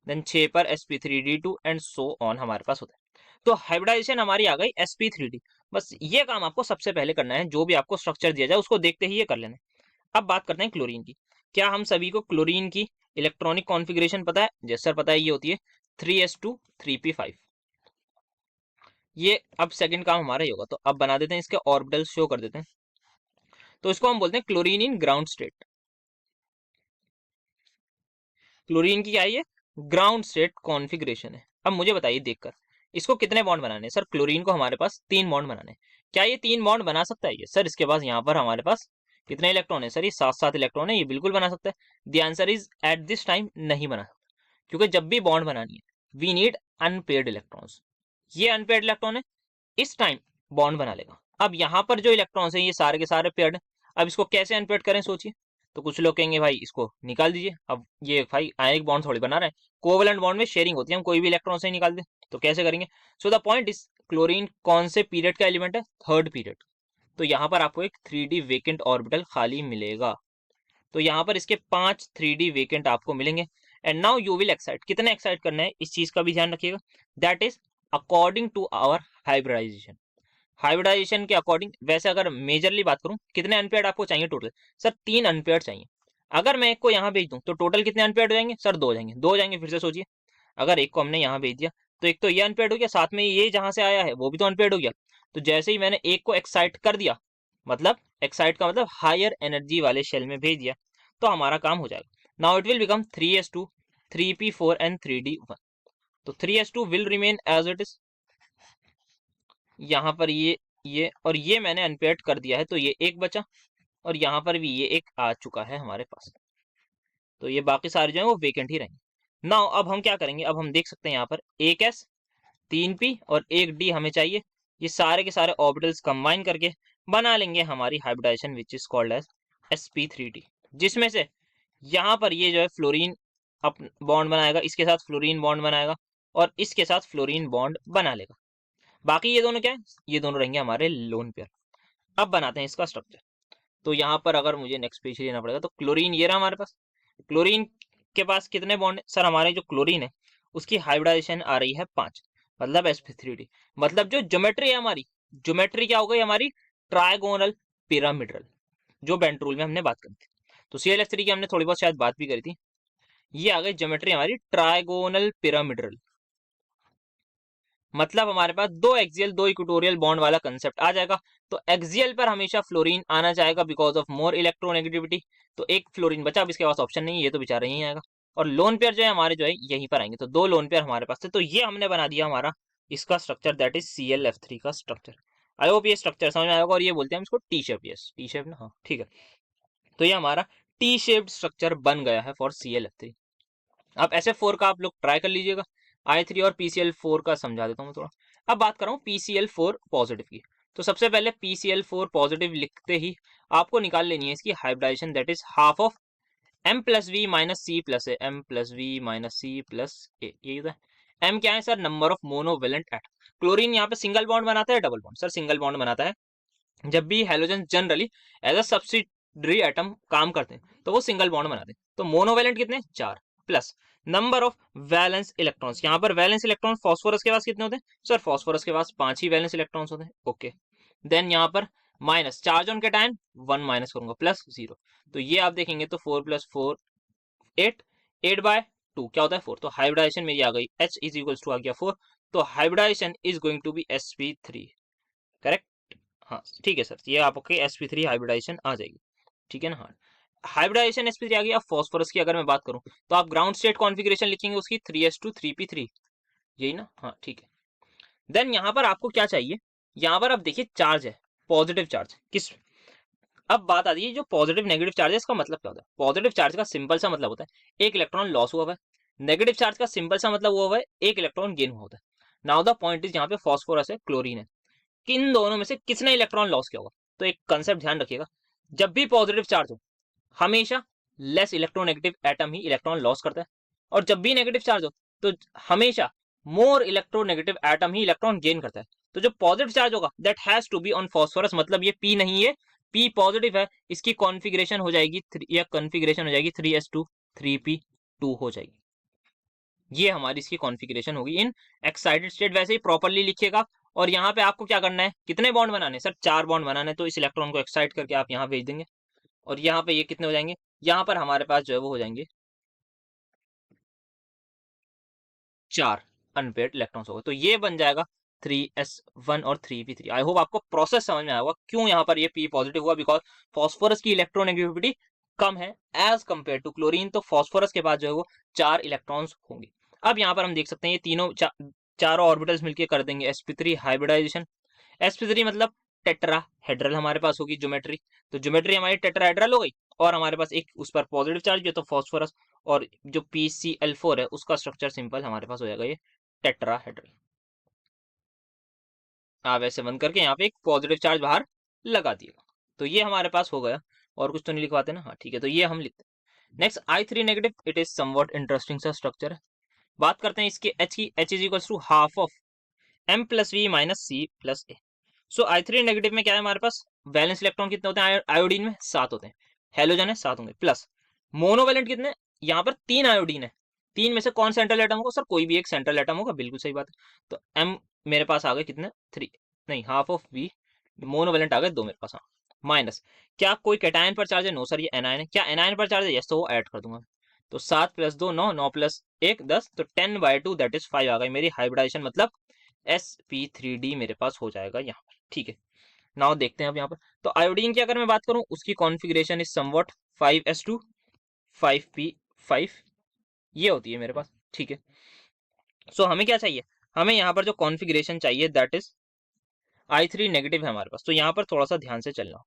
देन 6 पर sp3d2 एंड सो ऑन हमारे पास होता है। तो हाइब्रिडाइजेशन हमारी आ गई sp3d। बस ये काम आपको सबसे पहले करना है, जो भी आपको स्ट्रक्चर दिया जाए उसको देखते ही ये कर लेना है। अब बात करते हैं क्लोरीन की। क्या हम सभी को क्लोरीन की इलेक्ट्रॉनिक कॉन्फ़िगरेशन पता है, जैसे सर पता है, ये होती है 3s2 3p5। ये अब सेकंड काम हमारा ही होगा, तो अब बना देते हैं इसके ऑर्बिटल शो कर देते हैं। तो इसको हम बोलते हैं chlorine in ground state. Chlorine की क्या है ये ग्राउंड स्टेट कॉन्फ़िगरेशन है। अब मुझे बताइए देखकर इसको कितने बॉन्ड बनाने हैं? सर क्लोरीन को हमारे पास 3 बॉन्ड बनाने हैं। क्या ये 3 बॉन्ड बना सकता है ये? सर इसके पास यहाँ पर हमारे पास कितने इलेक्ट्रॉन है? सर ये 7 इलेक्ट्रॉन है, ये बिल्कुल बना सकता है। The answer is at this time नहीं बना सकता, क्योंकि जब भी बॉन्ड बनानी है वी नीड अनपेयर्ड इलेक्ट्रॉन्स। ये अनपेयर्ड इलेक्ट्रॉन है, इस टाइम बॉन्ड बना लेगा। अब यहाँ पर जो इलेक्ट्रॉन्स हैं ये सारे के सारे पेयर्ड हैं। अब इसको कैसे अनपेयर्ड करें सोचिए। तो कुछ लोग कहेंगे भाई इसको निकाल दीजिए। अब ये भाई आयनिक बॉन्ड थोड़ी बना रहे हैं, कोवलेंट बॉन्ड में शेयरिंग होती है, हम कोई भी इलेक्ट्रॉन से ही निकाल दें। तो कैसे करेंगे? So the point is chlorine कौन से पीरियड का एलिमेंट है? Third period. तो यहाँ पर आपको एक 3D वेकेंट ऑर्बिटल खाली मिलेगा। तो यहाँ पर इसके 5 3D वेकेंट आपको मिलेंगे। And now you will excite, कितने एक्साइट करना है इस चीज का भी ध्यान रखिएगा। That is according to our hybridisation. Hybridisation के अकॉर्डिंग। वैसे अगर मेजरली बात करूं कितने अनपेयर्ड आपको चाहिए टोटल? सर 3 अनपेयर्ड चाहिए। अगर मैं एक को यहाँ भेज दूं तो टोटल कितने अनपेयर्ड हो जाएंगे? सर 2 जाएंगे। 2 जाएंगे, फिर से सोचिए। अगर एक को हमने यहाँ भेज दिया तो एक तो ये अनपेयर्ड हो गया, साथ में ये जहां से आया है वो भी तो अनपेयर्ड हो गया। तो जैसे ही मैंने एक को एक्साइट कर दिया, मतलब एक्साइट का मतलब हायर एनर्जी वाले शेल में भेज दिया, तो हमारा काम हो जाएगा। Now it will become 3s2 3p4 and 3d1। तो 3s2 will remain as it is. यहाँ पर ये और ये मैंने अनपेयर्ड कर दिया है, तो ये एक बचा, और यहाँ पर भी ये एक आ चुका है हमारे पास। तो ये बाकी सारे जो है वो वेकेंट ही रहेंगे। नाउ अब हम क्या करेंगे? अब हम देख सकते हैं यहाँ पर एक s 3p और एक d हमें चाहिए। ये सारे के सारे ऑर्बिटल्स कंबाइन करके बना लेंगे हमारी hybridisation which is called as sp3d, जिसमें से यहाँ पर ये जो है फ्लोरीन अप बॉन्ड बनाएगा, इसके साथ फ्लोरीन बॉन्ड बनाएगा, और इसके साथ फ्लोरीन बॉन्ड बना लेगा। बाकी ये दोनों क्या है? ये दोनों रहेंगे हमारे लोन पेयर। अब बनाते हैं इसका स्ट्रक्चर। तो यहाँ पर अगर मुझे नेक्स्ट पेज लेना पड़ेगा, तो क्लोरीन ये रहा हमारे पास। क्लोरीन के पास कितने बॉन्ड है? सर हमारे जो क्लोरीन है उसकी हाइब्रिडाइजेशन आ रही है 5, मतलब sp3d। मतलब जो ज्योमेट्री है हमारी, ज्योमेट्री क्या हो गई हमारी? ट्राइगोनल पिरामिडल, जो बेंट रूल में हमने बात करी थी। तो ClF3 की हमने थोड़ी बहुत शायद बात भी करी थी। ये आ गई ज्योमेट्री हमारी ट्राइगोनल पिरामिडल। मतलब हमारे पास 2 एक्सियल 2 इक्वेटोरियल बॉन्ड वाला कंसेप्ट आ जाएगा। तो एक्सियल पर हमेशा फ्लोरीन आना चाहेगा बिकॉज ऑफ मोर इलेक्ट्रोनेगेटिविटी। तो एक फ्लोरीन बचा, अब इसके पास ऑप्शन नहीं है, ये तो बेचारा यहीं आएगा। और लोन पेयर जो है हमारे जो है यहीं पर आएंगे। तो 2 लोन पेयर हमारे पास थे, तो ये हमने बना दिया हमारा इसका स्ट्रक्चर, दैट इज ClF3 का स्ट्रक्चर। आई होप ये स्ट्रक्चर समझ में आएगा। और ये बोलते हैं हम इसको T shape. Yes T shape ना, हाँ ठीक है। तो ये हमारा टी शेप्ड स्ट्रक्चर बन गया है फॉर ClF3। अब SF4 का आप लोग ट्राई कर लीजिएगा। I3 और PCl4 का समझा देता हूँ मैं थोड़ा। अब बात कर रहा हूँ PCl4 पॉजिटिव की। तो सबसे पहले PCl4 पॉजिटिव लिखते ही आपको निकाल लेनी है इसकी hybridization, that is half of M plus V minus C plus A. M plus V minus C plus A, यही होता है। M क्या है sir? Number of monovalent atom. Chlorine यहाँ पे सिंगल बॉन्ड बनाता है double bond? Sir single bond बनाता है। जब भी halogen generally as a subsidiary atom काम करते हैं तो वो सिंगल बॉन्ड बनाते हैं। तो मोनोवेलेंट कितने? 4 plus number of valence electrons. यहाँ पर वैलेंस इलेक्ट्रॉन फॉस्फोरस के पास कितने होते हैं? सर फॉस्फोरस के पास 5 ही वैलेंस इलेक्ट्रॉन्स होते हैं। ओके, देन यहाँ पर minus charge on cation 1 minus करूंगा प्लस 0। तो ये आप देखेंगे तो 4 प्लस 4 8, 8 बाय 2 क्या होता है? 4। तो हाइब्रिडाइजेशन मेरी आ गई H इज इक्वल्स टू आ गया 4। तो hybridisation is going to be sp3। Correct? हाँ ठीक है सर, ये आपके sp3 हाइब्रिडाइजेशन आ जाएगी। ठीक है ना? हाँ हाइब्रिडाइजेशन sp3 आ गई। अब फॉस्फोरस की अगर मैं बात करूं तो आप ग्राउंड स्टेट कॉन्फ़िगरेशन लिखेंगे उसकी 3s2 3p3, यही ना? हाँ ठीक है। देन यहाँ पर आपको क्या चाहिए? यहाँ पर अब देखिए चार्ज है, पॉजिटिव चार्ज किस। अब बात आती है जो पॉजिटिव नेगेटिव चार्ज है इसका मतलब क्या होता है? पॉजिटिव चार्ज का सिंपल सा मतलब होता है एक इलेक्ट्रॉन लॉस हुआ है। नेगेटिव चार्ज का सिंपल सा मतलब हुआ है एक इलेक्ट्रॉन गेन हुआ होता है। नाउ द पॉइंट इज यहाँ पे फॉस्फोरस है, क्लोरीन है, किन दोनों में से किसने इलेक्ट्रॉन लॉस किया होगा? तो एक कंसेप्ट ध्यान रखिएगा, जब भी पॉजिटिव चार्ज हो हमेशा लेस इलेक्ट्रोनेगेटिव एटम ही इलेक्ट्रॉन लॉस करता है, और जब भी नेगेटिव चार्ज हो तो हमेशा मोर इलेक्ट्रोनेगेटिव एटम ही इलेक्ट्रॉन गेन करता है। तो जो पॉजिटिव चार्ज होगा that has to be on phosphorus, मतलब ये P नहीं है, P पॉजिटिव है, इसकी कॉन्फ़िगरेशन हो जाएगी या कॉन्फ़िगरेशन हो जाएगी 3s2 3p2 हो जाएगी। ये हमारी इसकी कॉन्फ़िगरेशन होगी इन एक्साइटेड स्टेट। वैसे ही प्रॉपर्ली लिखिएगा। और यहाँ पे आपको क्या करना है? कितने बॉन्ड बनाने? सर 4 बॉन्ड बनाने। तो इस इलेक्ट्रॉन को एक्साइट करके आप यहाँ भेज देंगे, और यहाँ पे ये कितने हो जाएंगे? यहाँ पर हमारे पास जो है वो हो जाएंगे 4 अनपेयर्ड इलेक्ट्रॉन्स होगा। तो ये बन जाएगा 3s1 और 3p3। आई होप आपको प्रोसेस समझ में आया होगा क्यों यहाँ पर ये P पॉजिटिव हुआ, बिकॉज फॉस्फोरस की इलेक्ट्रोनेगेटिविटी कम है एज कंपेयर टू क्लोरीन, तो फॉस्फोरस के पास जो है वो 4 इलेक्ट्रॉन्स होंगे। अब यहाँ पर हम देख सकते हैं ये तीनों चारों ऑर्बिटल्स मिलकर कर देंगे sp3 हाइब्रिडाइजेशन। sp3 मतलब टेट्राहेड्रल हमारे पास होगी ज्योमेट्री, तो ज्योमेट्री हमारी टेट्राहेड्रल हो गई और हमारे पास एक उस पर पॉजिटिव चार्ज है तो फॉस्फोरस, और जो PCl4 है उसका स्ट्रक्चर सिंपल हमारे पास हो जाएगा ये टेट्राहेड्रल। आप ऐसे बंद करके यहाँ पे एक पॉजिटिव चार्ज बाहर लगा दिएगा, तो ये हमारे पास हो गया। और कुछ तो नहीं लिखवाते ना, हाँ ठीक है, तो ये हम लिखते हैं। Next I3 negative, it is somewhat interesting सा स्ट्रक्चर है। बात करते हैं इसके H की, H is equals to half of M plus V minus C plus A। So I3 negative में क्या है हमारे पास, वैलेंस इलेक्ट्रॉन कितने होते हैं आयोडीन में, 7 होते हैं, हेलोजन है 7 होंगे, प्लस मोनोवेलेंट कितने, यहाँ पर 3 आयोडीन है, 3 में से कौन सेंट्रल एटम होगा, सर कोई भी एक सेंट्रल एटम होगा, बिल्कुल सही बात है। तो M मेरे पास आ गए कितने, 3, नहीं हाफ ऑफ V, मोनोवेलेंट आ गए 2 मेरे पास, हाँ, माइनस क्या कोई कैटायन पर चार्ज है, नो सर ये एनायन है, क्या एनायन पर चार्ज है, यस, तो वो ऐड कर दूंगा। तो 7 प्लस 2 9, 9 प्लस 1 10, तो 10/2 दैट इज 5 आ गई मेरी हाइब्रिडाइजेशन, मतलब sp3d मेरे पास हो जाएगा यहाँ पर, ठीक है। नाउ देखते हैं अब यहाँ पर, तो आयोडीन की अगर मैं बात करूं उसकी configuration is somewhat 5s2 5p5 ये होती है मेरे पास, ठीक है। सो हमें क्या चाहिए, हमें यहाँ पर जो कॉन्फ़िगरेशन चाहिए दैट इज I3 नेगेटिव है हमारे पास, तो यहाँ पर थोड़ा सा ध्यान से चलना।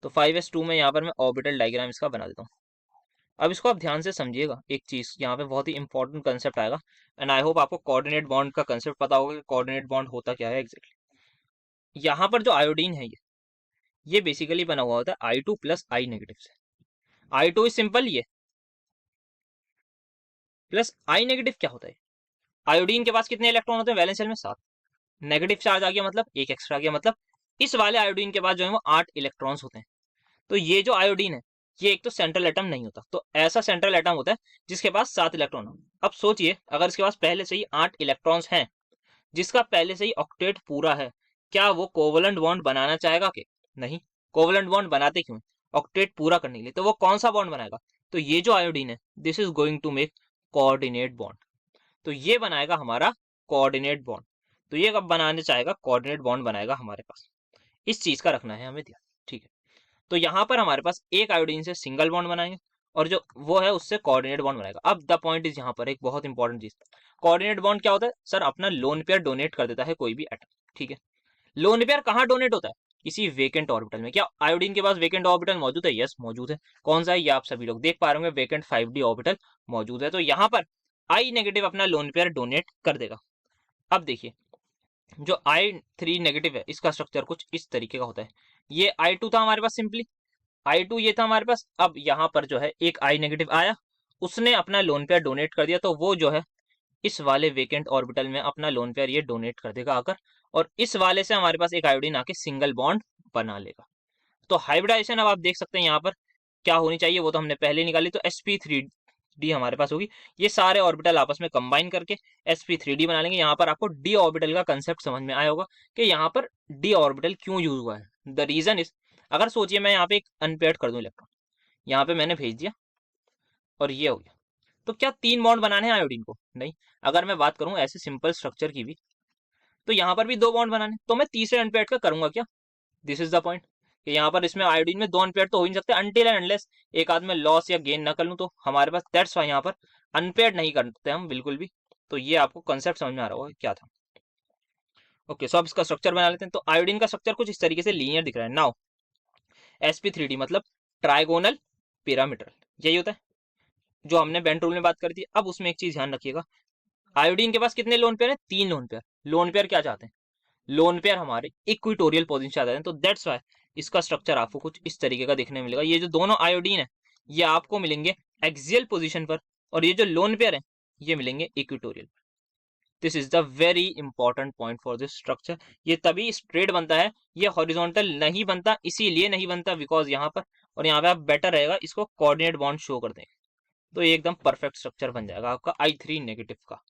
तो 5s2 में यहाँ पर मैं ऑर्बिटल डायग्राम इसका बना देता हूँ। अब इसको आप ध्यान से समझिएगा, एक चीज यहाँ पे बहुत ही इंपॉर्टेंट कंसेप्ट आएगा, एंड आई होप आपको कोऑर्डिनेट बॉन्ड का कंसेप्ट पता होगा कि कोऑर्डिनेट बॉन्ड होता क्या है एग्जैक्टली। यहाँ पर जो आयोडीन है ये बेसिकली बना हुआ होता है I2 प्लस I नेगेटिव से। I2 इज सिंपल ये, प्लस I नेगेटिव क्या होता है, आयोडीन के पास कितने इलेक्ट्रॉन होते हैं वैलेंस शेल में 7, नेगेटिव चार्ज आ गया मतलब एक एक्स्ट्रा आ गया, मतलब इस वाले आयोडीन के पास जो है वो 8 इलेक्ट्रॉन्स होते हैं। तो ये जो आयोडीन है ये एक तो सेंट्रल एटम नहीं होता, तो ऐसा सेंट्रल एटम होता है जिसके पास 7 इलेक्ट्रॉन हो। अब सोचिए अगर इसके पास पहले से ही 8 इलेक्ट्रॉन्स हैं, जिसका पहले से ही ऑक्टेट पूरा है, क्या वो कोवलेंट बॉन्ड बनाना चाहेगा कि नहीं, कोवलेंट बॉन्ड बनाते क्यों, ऑक्टेट पूरा करने के लिए, तो वो कौन सा बॉन्ड बनाएगा, तो ये जो आयोडीन है this is going to make coordinate bond, तो ये बनाएगा हमारा कोऑर्डिनेट बॉन्ड। तो ये कब बनाने चाहेगा, कोऑर्डिनेट बॉन्ड बनाएगा हमारे पास, इस चीज का रखना है हमें ध्यान, ठीक है। तो यहाँ पर हमारे पास एक आयोडीन से सिंगल बॉन्ड बनाएंगे और जो वो है उससे कोऑर्डिनेट बॉन्ड बनाएगा। अब द पॉइंट इज यहाँ पर एक बहुत इंपॉर्टेंट चीज, कोऑर्डिनेट बॉन्ड क्या होता है, सर अपना लोन पेयर डोनेट कर देता है कोई भी एटम, ठीक है। लोन पेयर कहाँ डोनेट होता है, किसी वेकेंट ऑर्बिटल में। क्या आयोडीन के पास वेकेंट ऑर्बिटल मौजूद है, यस मौजूद है, कौन सा है ये आप सभी लोग देख पा रहे होंगे, वेकेंट 5d ऑर्बिटल मौजूद है। तो यहाँ पर I नेगेटिव अपना लोन पेयर डोनेट कर देगा। अब देखिए जो I3 नेगेटिव है इसका स्ट्रक्चर कुछ इस तरीके का होता है, ये I2 था हमारे पास, सिंपली I2 ये था हमारे पास। अब यहाँ पर जो है एक I नेगेटिव आया, उसने अपना लोन पेयर डोनेट कर दिया, तो वो जो है इस वाले वेकेंट ऑर्बिटल में अपना लोन पेयर ये डोनेट कर देगा आकर, और इस वाले से हमारे पास एक आयोडीन आके सिंगल बॉन्ड बना लेगा। तो हाइब्रिडाइजेशन अब आप देख सकते हैं यहाँ पर क्या होनी चाहिए, वो तो हमने पहले निकाली, तो sp3d हमारे पास होगी, ये सारे ऑर्बिटल आपस में कंबाइन करके sp3d बना लेंगे। यहाँ पर आपको d ऑर्बिटल का कंसेप्ट समझ में आया होगा कि यहाँ पर d ऑर्बिटल क्यों यूज हुआ है। द रीजन इज, अगर सोचिए मैं यहाँ पे एक अनपेयर्ड कर दूं इलेक्ट्रॉन, यहाँ पे मैंने भेज दिया और ये हो गया, तो क्या 3 बॉन्ड बनाने हैं आयोडीन को, नहीं। अगर मैं बात करूं ऐसे सिंपल स्ट्रक्चर की भी, तो यहाँ पर भी 2 बॉन्ड बनाने, तो मैं तीसरे अनपेयर्ड का करूंगा क्या, दिस इज द पॉइंट, कि यहाँ पर इसमें आयोडीन में 2 अनपेयर्ड तो हो ही नहीं सकते अनटिल एंड अनलेस एक आध में लॉस या गेन ना कर लूं, तो हमारे पास दैट्स वाई यहाँ पर अनपेयर्ड नहीं करते हम बिल्कुल भी। तो ये आपको कंसेप्ट समझ में आ रहा होगा क्या था। ओके सो अब इसका स्ट्रक्चर बना लेते हैं। तो आयोडीन का स्ट्रक्चर कुछ इस तरीके से लीनियर दिख रहा है। नाउ sp3d मतलब ट्राइगोनल पिरामिडल, यही होता है जो हमने बेंट रूल में बात करी थी। अब उसमें एक चीज ध्यान रखिएगा, आयोडीन के पास कितने लोन पेयर है, 3 लोन पेयर। लोन पेयर क्या चाहते हैं, लोन पेयर हमारे इक्विटोरियल पोजीशन चाहते हैं, तो दैट्स वाई इसका स्ट्रक्चर आपको कुछ इस तरीके का दिखने मिलेगा। ये जो दोनों आयोडीन है ये आपको मिलेंगे एक्सियल पोजीशन पर, और ये जो लोन पेयर है ये मिलेंगे equatorial. This is the very important point for this structure. ये तभी स्ट्रेट बनता है, ये हॉरिजॉन्टल नहीं बनता, इसीलिए नहीं बनता बिकॉज यहाँ पर और यहाँ पे आप बेटर रहेगा इसको कोऑर्डिनेट बॉन्ड शो कर देंगे, तो ये एकदम परफेक्ट स्ट्रक्चर बन जाएगा आपका I3 नेगेटिव का।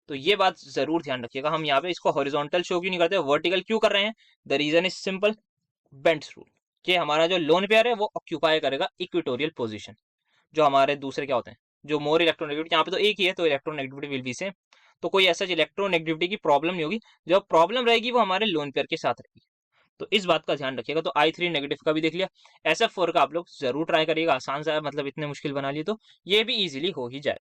तो ये बात जरूर ध्यान रखिएगा, हम यहाँ पे इसको हॉरिजॉन्टल शो क्यों नहीं करते, वर्टिकल क्यों कर रहे हैं, the reason is simple, Bent's rule, कि हमारा जो लोन पेयर है वो ऑक्यूपाई करेगा इक्विटोरियल पोजीशन। जो हमारे दूसरे क्या होते हैं, जो मोर इलेक्ट्रोनेगेटिविटी, यहाँ पे तो एक ही है तो इलेक्ट्रोनेगेटिविटी विल बी सेम, तो कोई ऐसा इलेक्ट्रोनेगेटिविटी की प्रॉब्लम नहीं होगी। जो प्रॉब्लम रहेगी वो हमारे लोन पेयर के साथ रहेगी। तो इस बात का ध्यान रखिएगा। तो I3 नेगेटिव का भी देख लिया, SF4 का आप लोग जरूर ट्राई करिएगा, आसान सा है, मतलब इतने मुश्किल बना लिए तो ये भी इजीली हो ही जाए।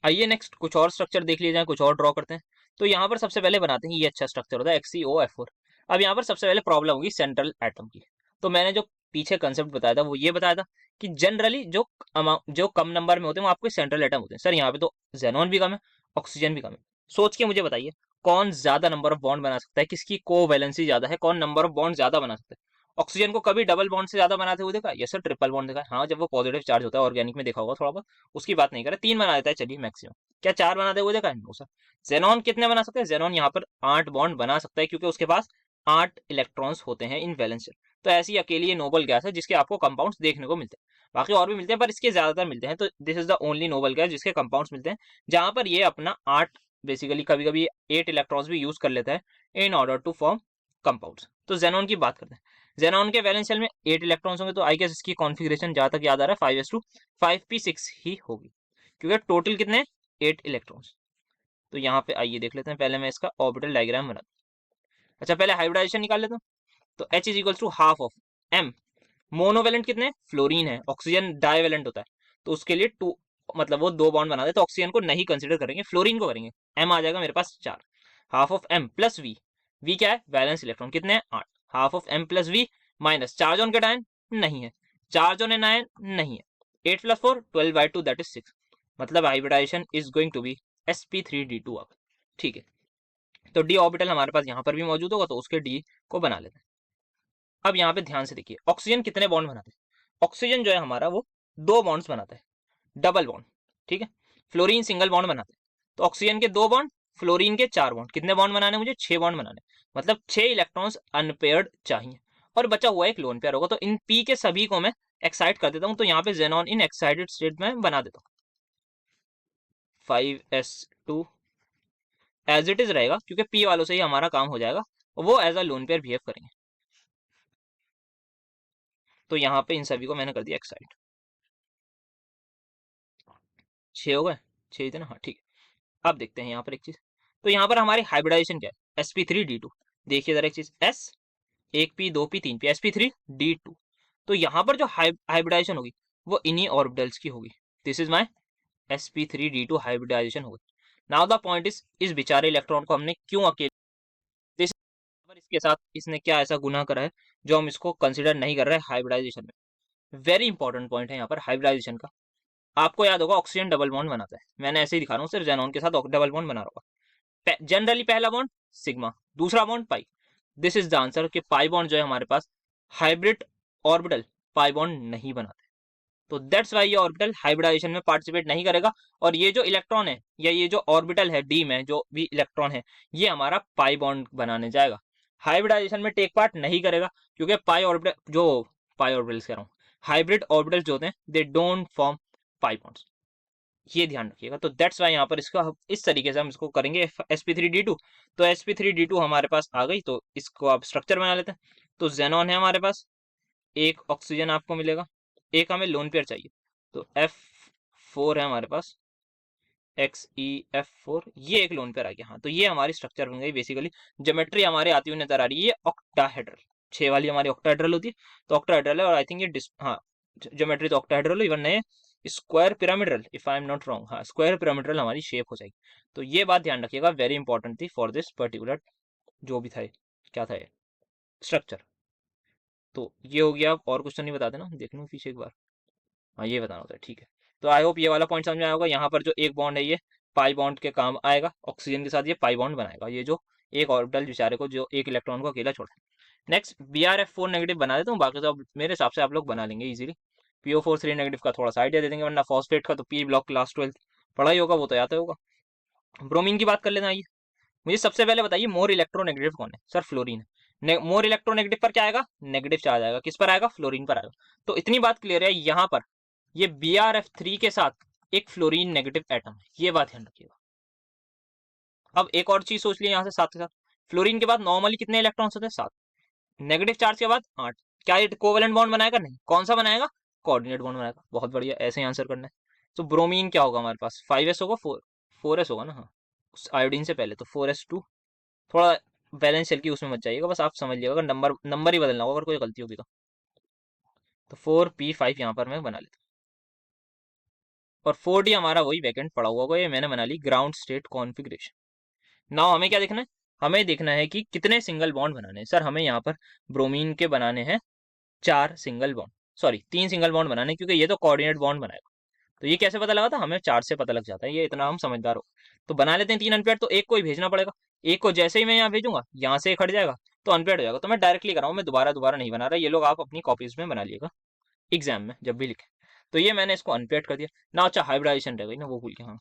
आइए नेक्स्ट कुछ और स्ट्रक्चर देख लिए जाए, कुछ और ड्रॉ करते हैं। तो यहाँ पर सबसे पहले बनाते हैं, ये अच्छा स्ट्रक्चर होता है XeOF4। अब यहाँ पर सबसे पहले प्रॉब्लम होगी सेंट्रल एटम की। तो मैंने जो पीछे कंसेप्ट बताया था वो ये बताया था कि जनरली जो कम नंबर में होते हैं वो आपके सेंट्रल एटम होते हैं। सर यहाँ पे तो जेनॉन भी कम है, ऑक्सीजन भी कम है। सोच के मुझे बताइए कौन ज्यादा नंबर ऑफ बॉन्ड बना सकता है, किसकी कोवैलेंसी ज्यादा है, कौन नंबर ऑफ बॉन्ड ज्यादा बना सकता है। ऑक्सीजन को कभी डबल बॉन्ड से ज्यादा बनाते हुए देखा? यस सर, ट्रिपल बॉन्ड देखा है। हाँ, जब वो पॉजिटिव चार्ज होता है, ऑर्गेनिक में देखा होगा थोड़ा बहुत, उसकी बात नहीं करे, 3 बना देता है चलिए मैक्सिमम। क्या 4 बनाते हुए देखा है? No sir. जेनॉन कितने बना सकते हैं? जेनॉन यहाँ पर 8 बॉन्ड बना सकता है क्योंकि उसके पास 8 इलेक्ट्रॉन्स होते हैं इन वैलेंस शेल। तो ऐसी अकेली ये नोबल गैस है जिसके आपको कंपाउंड्स देखने को मिलते हैं। बाकी और भी मिलते हैं पर इसके ज्यादातर मिलते हैं। तो this is the only noble gas जिसके कंपाउंड्स मिलते हैं, जहां पर ये अपना 8, बेसिकली कभी कभी 8 इलेक्ट्रॉन्स भी यूज कर लेता है in order to form compounds. तो जेनॉन की बात करते हैं। जेनॉन के वैलेंस शेल में 8 इलेक्ट्रॉन्स होंगे, तो आई गेस इसकी कॉन्फ़िगरेशन जहां तक याद आ रहा है 5s2 5p6 ही होगी, क्योंकि टोटल कितने 8 इलेक्ट्रॉन्स। तो यहाँ पे आइए देख लेते हैं, पहले मैं इसका ऑर्बिटल डायग्राम बना। अच्छा, पहले हाइब्रिडाइजेशन निकाल लेता हूँ। तो H is equals to half of M। Monovalent कितने? फ्लोरीन है, ऑक्सीजन डाइवेलेंट होता है, तो उसके लिए 2, मतलब वो 2 बॉन्ड बना दे, तो ऑक्सीजन को नहीं कंसिडर करेंगे, फ्लोरीन को करेंगे। M आ जाएगा मेरे पास 4, half of M plus V। V क्या है? वैलेंस इलेक्ट्रॉन, कितने हैं? 8, half of M plus V minus charge on cation नहीं है, चार्ज ऑन एनायन नहीं है, 8 प्लस 4 12/2 दैट इज 6। मतलब hybridisation is going to be sp3d2 अब। ठीक है, तो डी ऑर्बिटल हमारे पास यहाँ पर भी मौजूद होगा, तो उसके डी को बना लेते हैं। अब यहाँ पे ध्यान से देखिए, ऑक्सीजन कितने बॉन्ड बनाते हैं? ऑक्सीजन जो है हमारा वो 2 बॉन्ड्स बनाता है, डबल बॉन्ड। ठीक है, फ्लोरीन सिंगल बॉन्ड बनाते हैं, तो ऑक्सीजन के 2 बॉन्ड, फ्लोरीन के 4 बॉन्ड। कितने बॉन्ड बनाने? मुझे 6 बॉन्ड बनाने, मतलब 6 इलेक्ट्रॉन्स अनपेयर्ड चाहिए, और बचा हुआ एक लोन पेयर होगा। तो इन पी के सभी को मैं एक्साइट कर देता हूँ, तो यहाँ पे जेनॉन इन एक्साइटेड स्टेट में बना देता हूँ। 5s2 एज इट इज रहेगा क्योंकि पी वालों से ही हमारा काम हो जाएगा, वो as a lone pair behave करेंगे। तो यहाँ पे इन सभी को मैंने कर दिया एक्साइट। 6 हो गए, 6 ही थे ना? हाँ ठीक है। अब देखते हैं यहाँ पर एक चीज। तो यहाँ पर हमारी हाइब्रिडाइजेशन क्या है? sp3d2। देखिए जरा एक चीज, s 1p 2p 3p sp3d2। तो यहाँ पर जो हाइब्रिडाइजेशन होगी वो इन्हीं ऑर्बिटल्स की होगी। This is my sp3d2 hybridisation होगी। नाउ द पॉइंट इस बेचारे इलेक्ट्रॉन को हमने क्यों अकेले, this- पर इसके साथ इसने क्या ऐसा गुनाह करा है जो हम इसको कंसिडर नहीं कर रहे हाइब्रिडाइजेशन में? वेरी इंपॉर्टेंट पॉइंट है यहाँ पर हाइब्रिडाइजेशन का। आपको याद होगा ऑक्सीजन डबल बॉन्ड बनाता है, मैंने ऐसे ही दिखा रहा हूँ, सिर्फ जेनॉन के साथ डबल बॉन्ड बना रहा होगा। जनरली पहला बॉन्ड सिग्मा, दूसरा bond pi. This is the answer कि पाई बॉन्ड जो है हमारे पास हाइब्रिड ऑर्बिटल पाई बॉन्ड नहीं बनाते, तो दैट्स वाई ये ऑर्बिटल हाइब्रिडाइजेशन में पार्टिसिपेट नहीं करेगा। और ये जो इलेक्ट्रॉन है या ये जो ऑर्बिटल है डी में जो भी इलेक्ट्रॉन है, ये हमारा पाई बॉन्ड बनाने जाएगा, हाइब्रिडाइजेशन में टेक पार्ट नहीं करेगा, क्योंकि पाई ऑर्बिटल्स कह रहा हूँ, हाइब्रिड ऑर्बिटल्स जो होते हैं they don't form pi bonds, ये ध्यान रखिएगा। तो दैट्स वाई यहाँ पर इसका इस तरीके से हम इसको करेंगे sp3d2। तो sp3d2 हमारे पास आ गई, तो इसको आप स्ट्रक्चर बना लेते हैं। तो जेनॉन है हमारे पास, एक ऑक्सीजन आपको मिलेगा, एक हमें लोन पेयर चाहिए, तो F4 है हमारे पास, XeF4, ये एक लोन पेयर आ गया। हाँ, तो ये हमारी स्ट्रक्चर बन गई। बेसिकली ज्योमेट्री हमारी आती हुई नजर आ रही है, ये ऑक्टाहेड्रल, 6 वाली हमारी ऑक्टाहेड्रल होती है, तो ऑक्टाहेड्रल है। और आई थिंक ये हाँ, ज्योमेट्री तो ऑक्टाहेड्रल, इवन नए square pyramidal, if I am not wrong, हाँ स्क्वायर पिरामिडल हमारी शेप हो जाएगी। तो ये बात ध्यान रखिएगा, वेरी इंपॉर्टेंट थी फॉर दिस पर्टिकुलर जो भी था, क्या था ये स्ट्रक्चर। तो ये हो गया, और कुछ तो नहीं बता देना, देख लूँ पीछे एक बार। हाँ, ये बताना होता है, ठीक है। तो आई होप ये वाला पॉइंट समझ में आया होगा। यहाँ पर जो एक बॉन्ड है ये पाई बॉन्ड के काम आएगा, ऑक्सीजन के साथ ये पाई बॉन्ड बनाएगा, ये जो एक ऑर्बिटल बेचारे को, जो एक इलेक्ट्रॉन को अकेला छोड़ा। नेक्स्ट Brf4 नेगेटिव बना देता हूँ, बाकी तो मेरे हिसाब से आप लोग बना लेंगे इजीली। PO4 3 नेगेटिव का थोड़ा सा आइडिया दे देंगे, वरना फॉस्फेट का तो पी ब्लॉक क्लास 12 पढ़ा ही होगा, वो तो आता होगा। ब्रोमीन की बात कर लेना। आइए मुझे सबसे पहले बताइए मोर इलेक्ट्रोनेगेटिव कौन है? सर फ्लोरीन है। मोर इलेक्ट्रोनेगेटिव पर क्या आएगा? नेगेटिव चार्ज आएगा। किस पर आएगा? फ्लोरीन पर आएगा। तो इतनी बात क्लियर है, यहाँ पर ये Brf3 के साथ एक फ्लोरीन नेगेटिव एटम है, ये बात ध्यान रखिएगा। अब एक और चीज सोच लिया यहाँ से साथ के साथ, फ्लोरीन के बाद नॉर्मली कितने इलेक्ट्रॉन्स होते हैं? 7। नेगेटिव चार्ज के बाद 8। क्या ये कोवेलेंट बॉन्ड बनाएगा? नहीं। कौन सा बनाएगा? कोऑर्डिनेट बॉन्ड बनाएगा। बहुत बढ़िया, ऐसे ही आंसर करना है। तो ब्रोमीन क्या होगा हमारे पास? 5s होगा, 4s होगा ना? हाँ, आयोडीन से पहले, तो 4s2, थोड़ा बैलेंस सेल की उसमें मत जाइएगा, बस आप समझ लीजिएगा, अगर नंबर नंबर ही बदलना होगा अगर कोई गलती होगी तो 4P5 यहाँ पर मैं बना लेता हूँ। और 4D हमारा वही वैकेंट पड़ा हुआ होगा, ये मैंने बना ली ग्राउंड स्टेट कॉन्फ़िगरेशन। नाउ हमें क्या देखना है, हमें देखना है कि कितने सिंगल बॉन्ड बनाने हैं। सर हमें यहाँ पर ब्रोमीन के बनाने हैं 4 single bond, sorry 3 single bond बनाने हैं, क्योंकि ये तो कोऑर्डिनेट बॉन्ड बनाएगा। तो ये कैसे पता लगा था, हमें 4 से पता लग जाता है, ये इतना हम समझदार हो। तो बना लेते हैं 3 अनपेयर्ड, तो एक को ही भेजना पड़ेगा। एक को जैसे ही मैं यहाँ भेजूंगा, यहाँ से एक हट जाएगा तो अनपेयर्ड हो जाएगा। तो मैं डायरेक्टली कर रहा हूँ, मैं दोबारा दोबारा नहीं बना रहा, ये लोग आप अपनी कॉपीज में बना लिएगा एग्जाम में जब भी लिखे। तो ये मैंने इसको अनपेयर्ड कर दिया ना। अच्छा हाइब्रिडाइजेशन रह गई ना, वो भूल गया हाँ।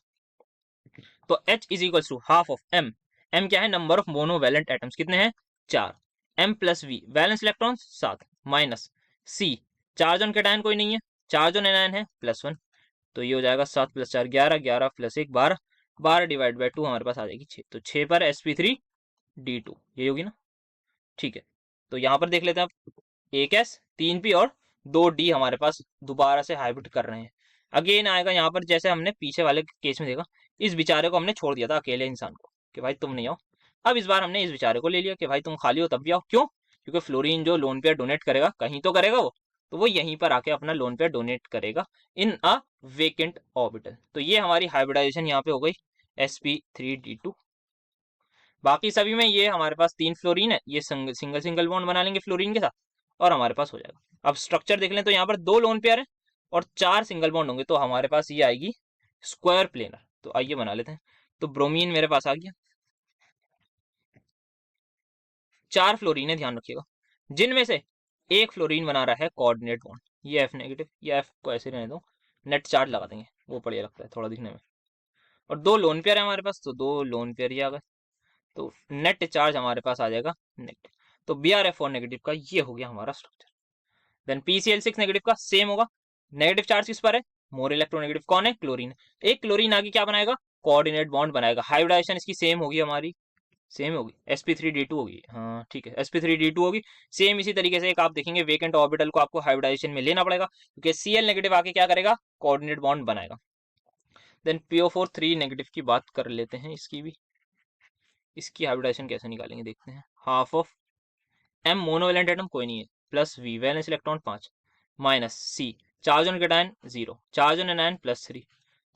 तो H is equal to half of M। M क्या है, नंबर ऑफ मोनोवैलेंट एटम्स कितने हैं, 4। M plus V valence electron 7 minus C charge on cation कोई नहीं है, चार्ज ऑन एनायन है +1। तो ये हो जाएगा 7 + 4 11, 11 + 1 12, 12 डिवाइड बाई 2 हमारे पास आ जाएगी 6। तो 6 पर sp3d2 ये होगी ना। ठीक है, तो यहाँ पर देख लेते हैं आप, एक S 3P और 2D हमारे पास दोबारा से हाइब्रिड कर रहे हैं। अगेन आएगा यहाँ पर, जैसे हमने पीछे वाले केस में देखा, इस बेचारे को हमने छोड़ दिया था अकेले इंसान को कि भाई तुम नहीं आओ। अब इस बार हमने इस बेचारे को ले लिया कि भाई तुम खाली हो तब भी आओ। क्यों, क्योंकि फ्लोरीन जो लोन पेयर डोनेट करेगा कहीं तो करेगा वो, तो वो यहीं पर आके अपना लोन पेयर डोनेट करेगा इन अ वेकेंट ऑर्बिटल। तो ये हमारी हाइब्रिडाइजेशन यहाँ पे हो गई sp3d2। बाकी सभी में ये हमारे पास 3 फ्लोरीन है, ये सिंगल सिंगल बॉन्ड बना लेंगे फ्लोरीन के साथ और हमारे पास हो जाएगा। अब स्ट्रक्चर देख लें तो यहाँ पर 2 लोन पेयर है और 4 सिंगल बॉन्ड होंगे, तो हमारे पास ये आएगी स्क्वायर प्लेनर। तो आइए बना लेते हैं। तो ब्रोमीन मेरे पास आ गया, 4 फ्लोरीन है ध्यान रखिएगा, जिनमें से एक फ्लोरीन बना रहा है कोऑर्डिनेट बॉन्ड, ये F नेगेटिव, ये F को ऐसे रहने दो, नेट चार्ज लगा देंगे, वो बढ़िया लगता है थोड़ा दिखने में। और 2 लोन पेयर है हमारे पास, तो 2 लोन पेयर ही आ गए, तो नेट चार्ज हमारे पास आ जाएगा नेगेटिव। तो BrF4 नेगेटिव का ये हो गया हमारा स्ट्रक्चर। देन PCl6 नेगेटिव का सेम होगा, नेगेटिव चार्ज किस पर है, मोर इलेक्ट्रोनेगेटिव कौन है, क्लोरीन। एक क्लोरीन आगे क्या बनाएगा, कोऑर्डिनेट बॉन्ड बनाएगा। हाइब्रिडाइजेशन इसकी सेम होगी हमारी, सेम होगी sp3d2 होगी, हाँ ठीक है sp3d2 होगी। सेम इसी तरीके से एक आप देखेंगे वेकेंट ऑर्बिटल को आपको हाइब्रिडाइजेशन में लेना पड़ेगा, क्योंकि Cl नेगेटिव आके क्या करेगा, कोऑर्डिनेट बॉन्ड बनाएगा। देन PO4 3 नेगेटिव की बात कर लेते हैं, इसकी भी, इसकी हाइब्रिडाइजेशन कैसे निकालेंगे देखते हैं। Half of M monovalent atom कोई नहीं है, plus V valence electron 5 minus C charge on cation 0, charge on anion +3।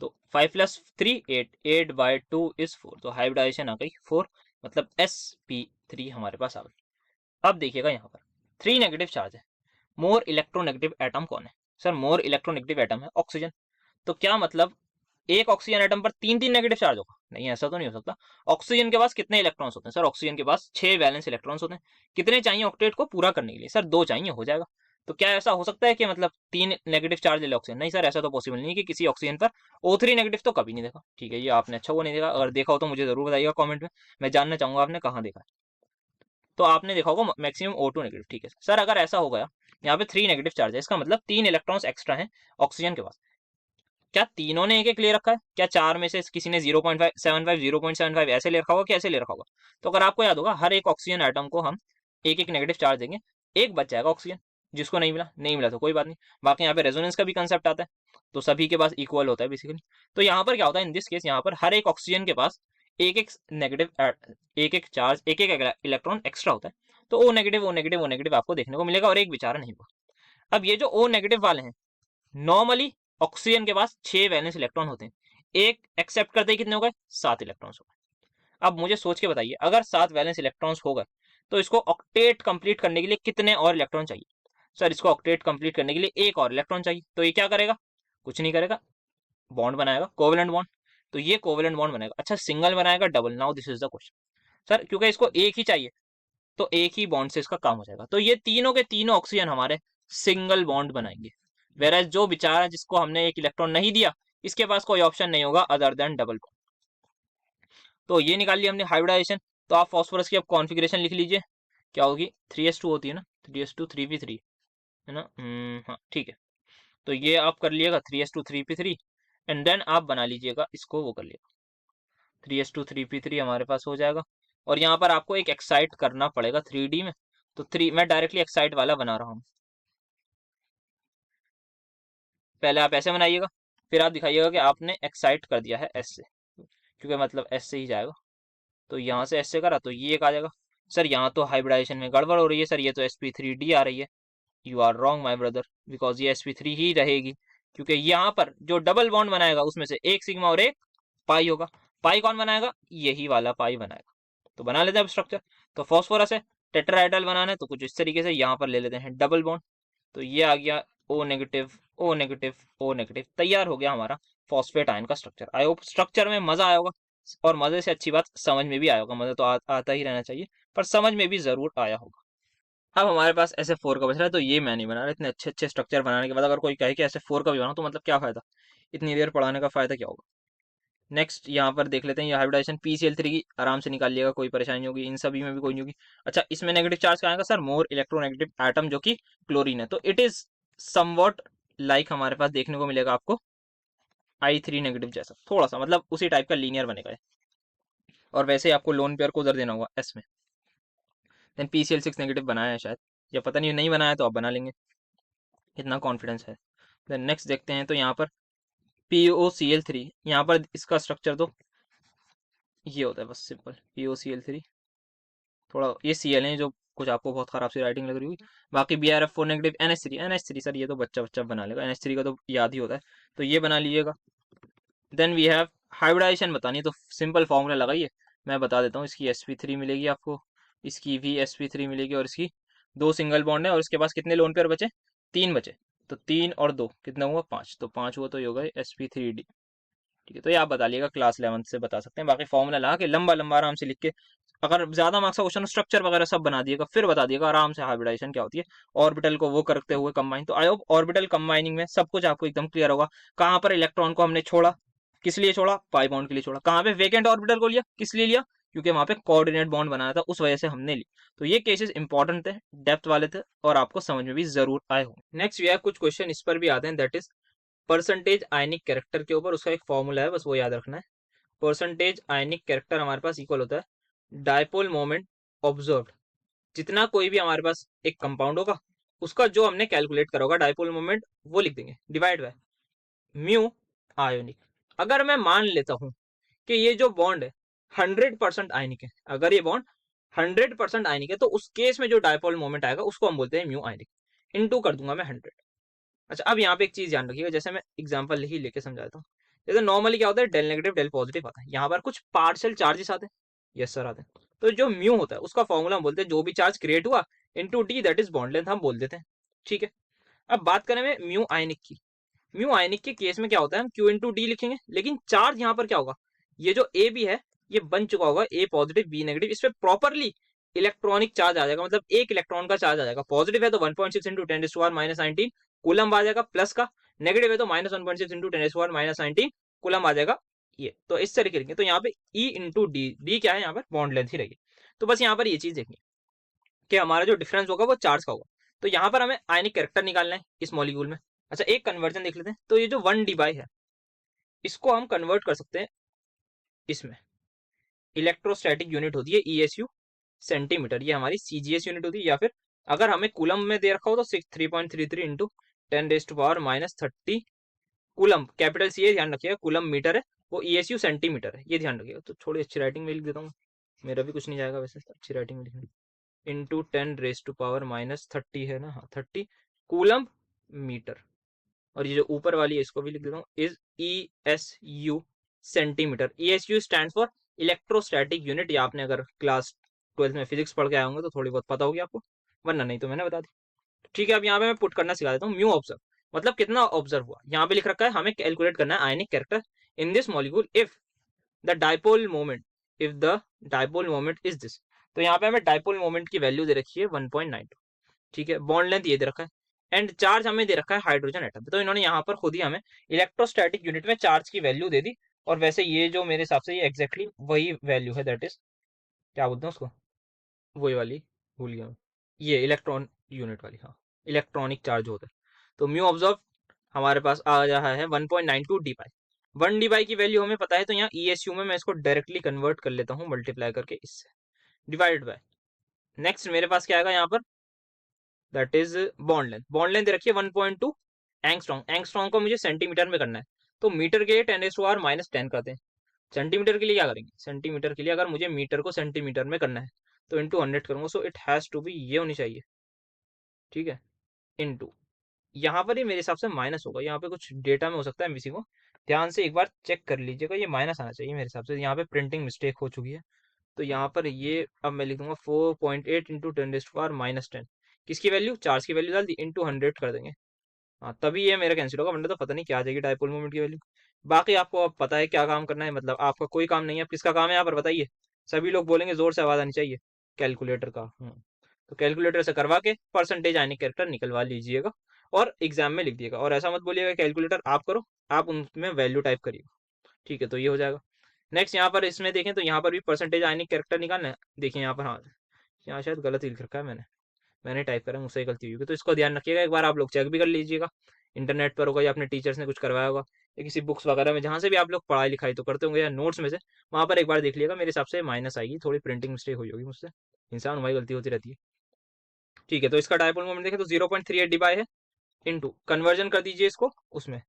तो 5 + 3 8, 8/2 इज 4। तो हाइब्रिडाइजेशन आ गई 4, मतलब sp3 हमारे पास आ गई। अब देखिएगा यहाँ पर 3 नेगेटिव चार्ज है, मोर इलेक्ट्रोनेगेटिव एटम कौन है, सर मोर इलेक्ट्रोनेगेटिव एटम है ऑक्सीजन। तो क्या मतलब एक ऑक्सीजन एटम पर 3 नेगेटिव चार्ज होगा, नहीं ऐसा तो नहीं हो सकता। ऑक्सीजन के पास कितने इलेक्ट्रॉन्स होते हैं, सर ऑक्सीजन के पास 6 वैलेंस इलेक्ट्रॉन्स होते हैं। कितने चाहिए ऑक्टेट को पूरा करने के लिए, सर 2 चाहिए, हो जाएगा। तो क्या ऐसा हो सकता है कि मतलब 3 नेगेटिव चार्ज ले ले ऑक्सीजन, नहीं सर ऐसा तो पॉसिबल नहीं है कि किसी ऑक्सीजन पर O3 नेगेटिव तो कभी नहीं देखा। ठीक है, ये आपने अच्छा हुआ नहीं देखा, अगर देखा हो तो मुझे जरूर बताइएगा कॉमेंट में, मैं जानना चाहूंगा आपने कहाँ देखा। तो आपने देखा होगा मैक्सिमम O2 नेगेटिव, ठीक है सर अगर ऐसा हो गया, यहाँ पे 3 नेगेटिव चार्ज है, इसका मतलब 3 इलेक्ट्रॉन्स एक्स्ट्रा हैं ऑक्सीजन के पास। क्या तीनों ने एक एक ले रखा है, क्या 4 में से किसी ने 0.75 0.75 ऐसे ले रखा होगा, कैसे ले रखा होगा। तो अगर आपको याद होगा, हर एक ऑक्सीजन आइटम को हम एक एक नेगेटिव चार्ज देंगे, एक बच जाएगा ऑक्सीजन, जिसको नहीं मिला नहीं मिला तो कोई बात नहीं। बाकी यहाँ पे रेजोनेंस का भी कंसेप्ट आता है, तो सभी के पास इक्वल होता है बेसिकली। तो यहाँ पर क्या होता है, इन दिस केस यहाँ पर हर एक ऑक्सीजन के पास एक एक नेगेटिव, एक एक चार्ज, एक एक इलेक्ट्रॉन एक्स्ट्रा होता है। तो O negative O negative O negative आपको देखने को मिलेगा और एक बेचारा नहीं होगा। अब ये जो ओ नेगेटिव वाले हैं, नॉर्मली ऑक्सीजन के पास 6 वैलेंस इलेक्ट्रॉन होते हैं, एक एक्सेप्ट करते ही कितने हो गए, 7 इलेक्ट्रॉन्स हो गए। अब मुझे सोच के बताइए, अगर 7 वैलेंस इलेक्ट्रॉन्स हो गए तो इसको ऑक्टेट कंप्लीट करने के लिए कितने और इलेक्ट्रॉन चाहिए, सर इसको ऑक्टेट कंप्लीट करने के लिए एक और इलेक्ट्रॉन चाहिए। तो ये क्या करेगा, कुछ नहीं करेगा, बॉन्ड बनाएगा, कोवेलेंट बॉन्ड। तो ये कोवेलेंट बॉन्ड बनाएगा, अच्छा सिंगल बनाएगा double, now this is the question. Sir क्योंकि इसको एक ही चाहिए, तो एक ही बॉन्ड से इसका काम हो जाएगा। तो ये तीनों के तीनों ऑक्सीजन हमारे सिंगल बॉन्ड बनाएंगे, वेराज जो बेचारा जिसको हमने एक इलेक्ट्रॉन नहीं दिया, इसके पास कोई ऑप्शन नहीं होगा अदर देन डबल बॉन्ड। तो ये निकाल लिया हमने हाइब्रिडाइजेशन। तो आप फास्फोरस की अब कॉन्फ़िगरेशन लिख लीजिए, क्या होगी, 3s2 होती है ना, 3s2 3p3 है ना, हाँ ठीक है। तो ये आप कर लिएगा 3s2 3p3, एंड देन आप बना लीजिएगा इसको, वो कर लिएगा 3s2 3p3 हमारे पास हो जाएगा। और यहाँ पर आपको एक एक्साइट करना पड़ेगा 3D में, तो 3 मैं डायरेक्टली एक्साइट वाला बना रहा हूँ। पहले आप ऐसे बनाइएगा, फिर आप दिखाइएगा कि आपने एक्साइट कर दिया है S से, क्योंकि मतलब S से ही जाएगा। तो यहाँ से S से करा तो ये एक आ जाएगा, सर यहाँ तो हाइब्रिडाइजेशन में गड़बड़ हो रही है सर, ये तो sp3d आ रही है। You are wrong my brother, because ये sp3 ही रहेगी, क्योंकि यहाँ पर जो डबल बॉन्ड बनाएगा उसमें से एक सिग्मा और एक पाई होगा। पाई कौन बनाएगा? यही वाला पाई बनाएगा। तो बना लेते हैं अब स्ट्रक्चर। तो फॉस्फोरस है, टेट्राहेड्रल बनाना है तो कुछ इस तरीके से यहाँ पर ले लेते हैं डबल बॉन्ड। तो ये आ गया O negative O negative O negative, तैयार हो गया हमारा फॉस्फेट आयन का स्ट्रक्चर। आई होप स्ट्रक्चर में मजा आया होगा, और मजे से अच्छी बात समझ में भी आया होगा। मजा तो आता ही रहना चाहिए, पर समझ में भी जरूर आया होगा। अब हमारे पास SF4 का बच रहा है, तो ये मैं नहीं बना रहा। इतने अच्छे अच्छे स्ट्रक्चर बनाने के बाद अगर कोई कहे कि SF4 का भी बनाओ, तो मतलब क्या फायदा, इतनी देर पढ़ाने का फायदा क्या होगा। नेक्स्ट यहाँ पर देख लेते हैं, ये हाइब्रिडाइजेशन PCl3 की आराम से निकाल लिएगा, कोई परेशानी नहीं होगी, इन सभी में भी कोई नहीं होगी। अच्छा, इसमें नेगेटिव चार्ज का आएगा सर, मोर इलेक्ट्रोनेगेटिव एटम, जो कि क्लोरीन है। तो इट इज समवॉट लाइक हमारे पास देखने को मिलेगा आपको I3 नेगेटिव जैसा, थोड़ा सा मतलब उसी टाइप का लीनियर बनेगा ये। और वैसे ही आपको लोन पेयर को उधर देना होगा S में। देन PCl6 नेगेटिव बनाया है शायद, या पता नहीं बनाया तो आप बना लेंगे, इतना कॉन्फिडेंस है। देन नेक्स्ट देखते हैं, तो यहाँ पर POCl3, यहाँ पर इसका स्ट्रक्चर तो ये होता है बस सिंपल POCl3। थोड़ा ये Cl है जो कुछ आपको बहुत खराब सी राइटिंग लग रही हुई। बाकी BrF4 नेगेटिव NH3 सर, ये तो बच्चा बच्चा बना लेगा, NH3 का तो याद ही होता है, तो ये बना लीजिएगा। देन वी हैव हाइब्रिडाइजेशन बतानी है, तो सिंपल फॉर्मूला लगाइए, मैं बता देता हूँ। इसकी sp3 मिलेगी आपको, इसकी भी sp3 मिलेगी, और इसकी दो सिंगल बॉन्ड है, और इसके पास कितने लोन पेयर बचे? 3 बचे। तो 3 और 2 कितना हुआ? 5। तो 5 हुआ तो ये होगा sp3d। ठीक है, तो ये आप बता लिएगा, क्लास 11 से बता सकते हैं। बाकी फॉर्मूला लगा के लंबा लंबा आराम से लिख के, अगर ज्यादा मार्क्स का क्वेश्चन स्ट्रक्चर वगैरह सब बना दिएगा, फिर बता दिएगा आराम से हाइब्रिडाइजेशन क्या होती है, ऑर्बिटल को वो करते हुए कंबाइन। तो आई होप ऑर्बिटल कंबाइनिंग में सब कुछ आपको एकदम क्लियर होगा। कहाँ पर इलेक्ट्रॉन को हमने छोड़ा, किस लिए छोड़ा? पाई बॉन्ड के लिए छोड़ा। कहाँ पे वेकेंट ऑर्बिटल को लिया, किस लिए लिया? क्योंकि वहां पे कोऑर्डिनेट बॉन्ड बनाया था, उस वजह से हमने ली। तो ये केसेस इंपॉर्टेंट थे, डेप्थ वाले थे, और आपको समझ में भी जरूर आए होंगे। नेक्स्ट वी हैव कुछ क्वेश्चन इस पर भी आते हैं, that is percentage ionic character के ऊपर, उसका एक फॉर्मूला है, बस वो याद रखना है। परसेंटेज आयनिक कैरेक्टर हमारे पास इक्वल होता है डायपोल मोमेंट ऑब्जर्व्ड। जितना कोई भी हमारे पास एक कंपाउंड होगा, उसका जो हमने कैलकुलेट करा होगा डायपोल मोमेंट, वो लिख देंगे, डिवाइड बाय म्यू आयोनिक। अगर मैं मान लेता हूं कि ये जो बॉन्ड है 100% आयनिक है, अगर ये बॉन्ड 100% आयनिक है, तो उस केस में जो डायपोल मोमेंट आएगा उसको हम बोलते हैं म्यू आयनिक। इनटू कर दूंगा मैं 100। अच्छा, अब यहाँ पे एक चीज ध्यान रखिएगा, जैसे मैं एग्जांपल ही लेके समझाता हूँ। जैसे नॉर्मली क्या होता है, डेल नेगेटिव डेल पॉजिटिव आता है, यहाँ पर कुछ पार्शियल चार्जेस आते हैं। यस सर, आते हैं। तो जो म्यू होता है उसका फॉर्मूला हम बोलते हैं जो भी चार्ज क्रिएट हुआ into D, that is bond length, हम बोल देते हैं। ठीक है, अब बात करें में म्यू आयनिक की। म्यू आयनिक के केस में क्या होता है, हम क्यू इंटू डी लिखेंगे, लेकिन चार्ज यहाँ पर क्या होगा, ये जो ए बी है ये बन चुका होगा ए पॉजिटिव बी नेगेटिव, इस पे प्रॉपरली इलेक्ट्रॉनिक चार्ज आ जाएगा, मतलब एक इलेक्ट्रॉन का चार्ज आ जाएगा। पॉजिटिव है तो 1.6 इंटू 10⁻⁻19 कूलम आ जाएगा प्लस का, नेगेटिव है तो -1.6 इंटू 10⁻⁻19 कूलम आ जाएगा। ये तो इस तरीके लिखेंगे। तो यहाँ पे ई इंटू डी, डी क्या है यहाँ पर, बॉन्ड लेंथ ही रहेगी। तो बस यहाँ पर ये चीज देखनी कि हमारा जो डिफरेंस होगा वो चार्ज का होगा। तो यहाँ पर हमें आयनिक कैरेक्टर निकालना है इस मॉलिक्यूल में। अच्छा, एक कन्वर्जन देख लेते हैं। तो ये जो 1 डी है, इसको हम कन्वर्ट कर सकते हैं इसमें। इलेक्ट्रोस्टैटिक यूनिट होती है ESU सेंटीमीटर, ये हमारी CGS यूनिट होती है, या फिर अगर हमें कूलम में दे रखा हो तो 3.33 इंटू 10⁻⁻30 कूलम, कैपिटल C है, ध्यान रखिएगा। कूलम मीटर है, वो ESU सेंटीमीटर है, ये ध्यान रखिएगा। तो थोड़ी अच्छी राइटिंग में लिख देता हूँ, मेरा भी कुछ नहीं जाएगा वैसे, अच्छी राइटिंग में लिखना। इंटू 10⁻⁻30 है ना, हाँ 30 कूलम मीटर। और ये जो ऊपर वाली है इसको भी लिख देता हूँ, is ESU centimetre. ESU stand for electrostatic unit. ये आपने अगर क्लास 12 में फिजिक्स पढ़ के आए होंगे तो थोड़ी बहुत पता होगी आपको, वरना नहीं तो मैंने बता दी। ठीक है, अब यहाँ पे मैं पुट करना सिखा देता हूँ। म्यू ऑब्जर्व मतलब कितना ऑब्जर्व हुआ, यहाँ पे लिख रखा है हमें कैलकुलेट करना है आयनिक character in this molecule if the dipole moment, if the dipole moment is this. तो यहाँ पे हमें डायपोल मोमेंट की वैल्यू दे रखी है 1.92। ठीक है, बॉन्ड लेंथ ये दे रखा है, एंड चार्ज हमें दे रखा है हाइड्रोजन एटम। तो इन्होंने यहाँ पर खुद ही हमें इलेक्ट्रोस्टैटिक यूनिट में चार्ज की वैल्यू दे दी। और वैसे ये जो मेरे हिसाब से ये एग्जैक्टली वही वैल्यू है, दैट इज क्या बोलते हैं उसको, वही वाली भूल गया मैं, ये इलेक्ट्रॉन यूनिट वाली, हाँ इलेक्ट्रॉनिक चार्ज होता है। तो म्यू ऑब्जर्व हमारे पास आ रहा है 1.92 डी पाई। 1 डी पाई की वैल्यू हमें पता है, तो यहाँ ESU में मैं इसको डायरेक्टली कन्वर्ट कर लेता हूँ मल्टीप्लाई करके इससे, डिवाइड बाय। नेक्स्ट मेरे पास क्या आएगा यहाँ पर, that is bond length. Bond length रखिए 1.2 एंगस्ट्रॉन्ग। एंगस्ट्रॉन्ग को मुझे सेंटीमीटर में करना है, तो मीटर के लिए 10⁻⁻10 करते हैं। सेंटीमीटर के लिए क्या करेंगे, सेंटीमीटर के लिए अगर मुझे मीटर को सेंटीमीटर में करना है तो इंटू 100 करूंगा, so it has to be ये होनी चाहिए, ठीक है, इंटू, यहाँ पर ही मेरे हिसाब से माइनस होगा, यहाँ पे कुछ डेटा में हो सकता है एमवीसी को, ध्यान से एक बार चेक कर लीजिएगा, ये माइनस आना चाहिए मेरे हिसाब से, यहाँ पे प्रिंटिंग मिस्टेक हो चुकी है। तो यहाँ पर ये अब मैं लिख दूंगा 4.8 इंटू 10⁻⁻10, किसकी वैल्यू, चार्ज की वैल्यू डाल दी, इंटू 100 कर देंगे। हाँ, तभी ये मेरा कैंसिल होगा, वरना तो पता नहीं क्या आ जाएगी डायपोल मोमेंट की वैल्यू। बाकी आपको अब पता है क्या काम करना है, मतलब आपका कोई काम नहीं है, अब किसका काम है यहाँ पर बताइए, सभी लोग बोलेंगे, जोर से आवाज आनी चाहिए, कैलकुलेटर का। तो कैलकुलेटर से करवा के परसेंटेज आने कैरेक्टर निकलवा लीजिएगा और एग्जाम में लिख दिएगा, और ऐसा मत बोलिएगा कैलकुलेटर आप करो, आप उनमें वैल्यू टाइप करिएगा, ठीक है, तो ये हो जाएगा। नेक्स्ट यहाँ पर इसमें देखें तो यहाँ पर भी परसेंटेज आने कैरेक्टर निकालना है, देखिए यहाँ पर, हाँ यहाँ शायद गलत ही लिख रखा है मैंने टाइप करा, मुझसे गलती हुई होगी, तो इसको ध्यान रखिएगा, एक बार आप लोग चेक भी कर लीजिएगा, इंटरनेट पर होगा या अपने टीचर्स ने कुछ करवाया होगा, या किसी बुक्स वगैरह में जहाँ से भी आप लोग पढ़ाई लिखाई तो करते होंगे, या नोट्स में से, वहाँ पर एक बार देख लिएगा, मेरे हिसाब से माइनस आएगी, थोड़ी प्रिंटिंग मिस्टेक हुई होगी मुझसे, इंसान हमारी गलती होती रहती है, ठीक है। तो इसका डायपोल मोमेंट देखें तो 0.38 डिबाई है, इंटू कन्वर्जन कर दीजिए इसको उसमें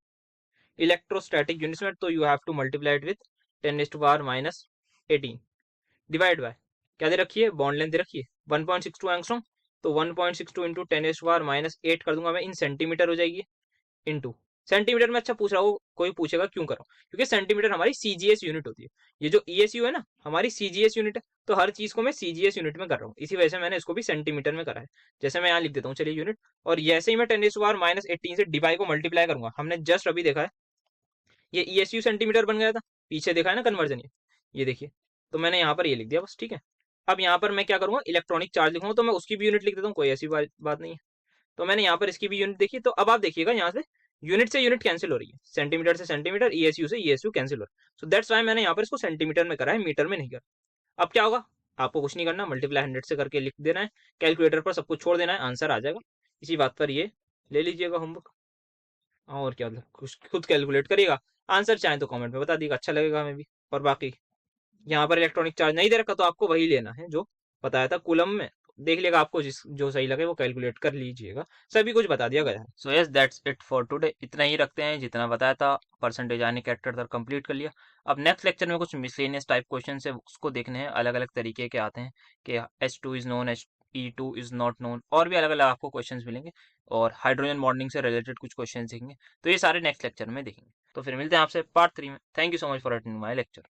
इलेक्ट्रोस्टैटिक यूनिट्स में, तो you have to multiply it with 10⁻⁻18 divide by, क्या दे रखी है, बॉन्ड लेंथ दे रखी है 1.62 एंगस्ट्रॉम, तो 1.62 इंटू 10⁻⁸ कर दूंगा मैं, इन सेंटीमीटर हो जाएगी, इंटू सेंटीमीटर में, अच्छा पूछ रहा हूँ, कोई पूछेगा क्यों कर रहा हूँ, क्योंकि सेंटीमीटर हमारी सीजीएस यूनिट होती है, ये जो ईएसयू है ना हमारी सीजीएस यूनिट है, तो हर चीज को मैं सीजीएस यूनिट में कर रहा हूँ, इसी वजह से मैंने इसको भी सेंटीमीटर में करा है, जैसे मैं यहाँ लिख देता हूँ, चलिए यूनिट, और जैसे ही मैं 10⁻⁻18 से डिवाई को मल्टीप्लाई करूंगा, हमने जस्ट अभी देखा है ये ईएसयू सेंटीमीटर बन गया था, पीछे देखा है ना कन्वर्जन, ये देखिए, तो मैंने यहाँ पर ये लिख दिया बस, ठीक है। अब यहाँ पर मैं क्या करूंगा, इलेक्ट्रॉनिक चार्ज लिखूंगा, तो मैं उसकी भी यूनिट लिख देता हूँ, कोई ऐसी बात नहीं है, तो मैंने यहाँ पर इसकी भी यूनिट देखी, तो अब आप देखिएगा यहाँ से यूनिट कैंसिल हो रही है, सेंटीमीटर से सेंटीमीटर, ईएसयू से ईएसयू कैंसिल हो रहा है, सो दैट्स वाई मैंने यहाँ पर इसको सेंटीमीटर में करा है, मीटर में नहीं करा। अब क्या होगा, आपको कुछ नहीं करना, मल्टीप्लाई 100 से करके लिख देना है, कैलकुलेटर पर सब कुछ छोड़ देना है, आंसर आ जाएगा, इसी बात पर ये ले लीजिएगा होमवर्क, और क्या, मतलब कुछ खुद कैलकुलेट करिएगा, आंसर चाहे तो कमेंट में बता दीजिएगा, अच्छा लगेगा हमें भी। और बाकी यहाँ पर इलेक्ट्रॉनिक चार्ज नहीं दे रखा, तो आपको वही लेना है जो बताया था कूलम में, देख लिएगा, आपको जो सही लगे वो कैलकुलेट कर लीजिएगा, सभी कुछ बता दिया गया है। So yes, that's it for today, इतना ही रखते हैं, जितना बताया था परसेंटेज आने कैरेक्टर तक कंप्लीट कर लिया। अब नेक्स्ट लेक्चर में कुछ मिसलेनियस टाइप क्वेश्चन है, उसको देखने हैं, अलग अलग तरीके के आते हैं, कि H2 is known, E2 is not known, और भी अलग अलग आपको क्वेश्चन मिलेंगे, और हाइड्रोजन बॉन्डिंग से रिलेटेड कुछ क्वेश्चन देखेंगे, तो ये सारे नेक्स्ट लेक्चर में देखेंगे। तो फिर मिलते हैं आपसे पार्ट 3 में। Thank you so much for attending my lecture.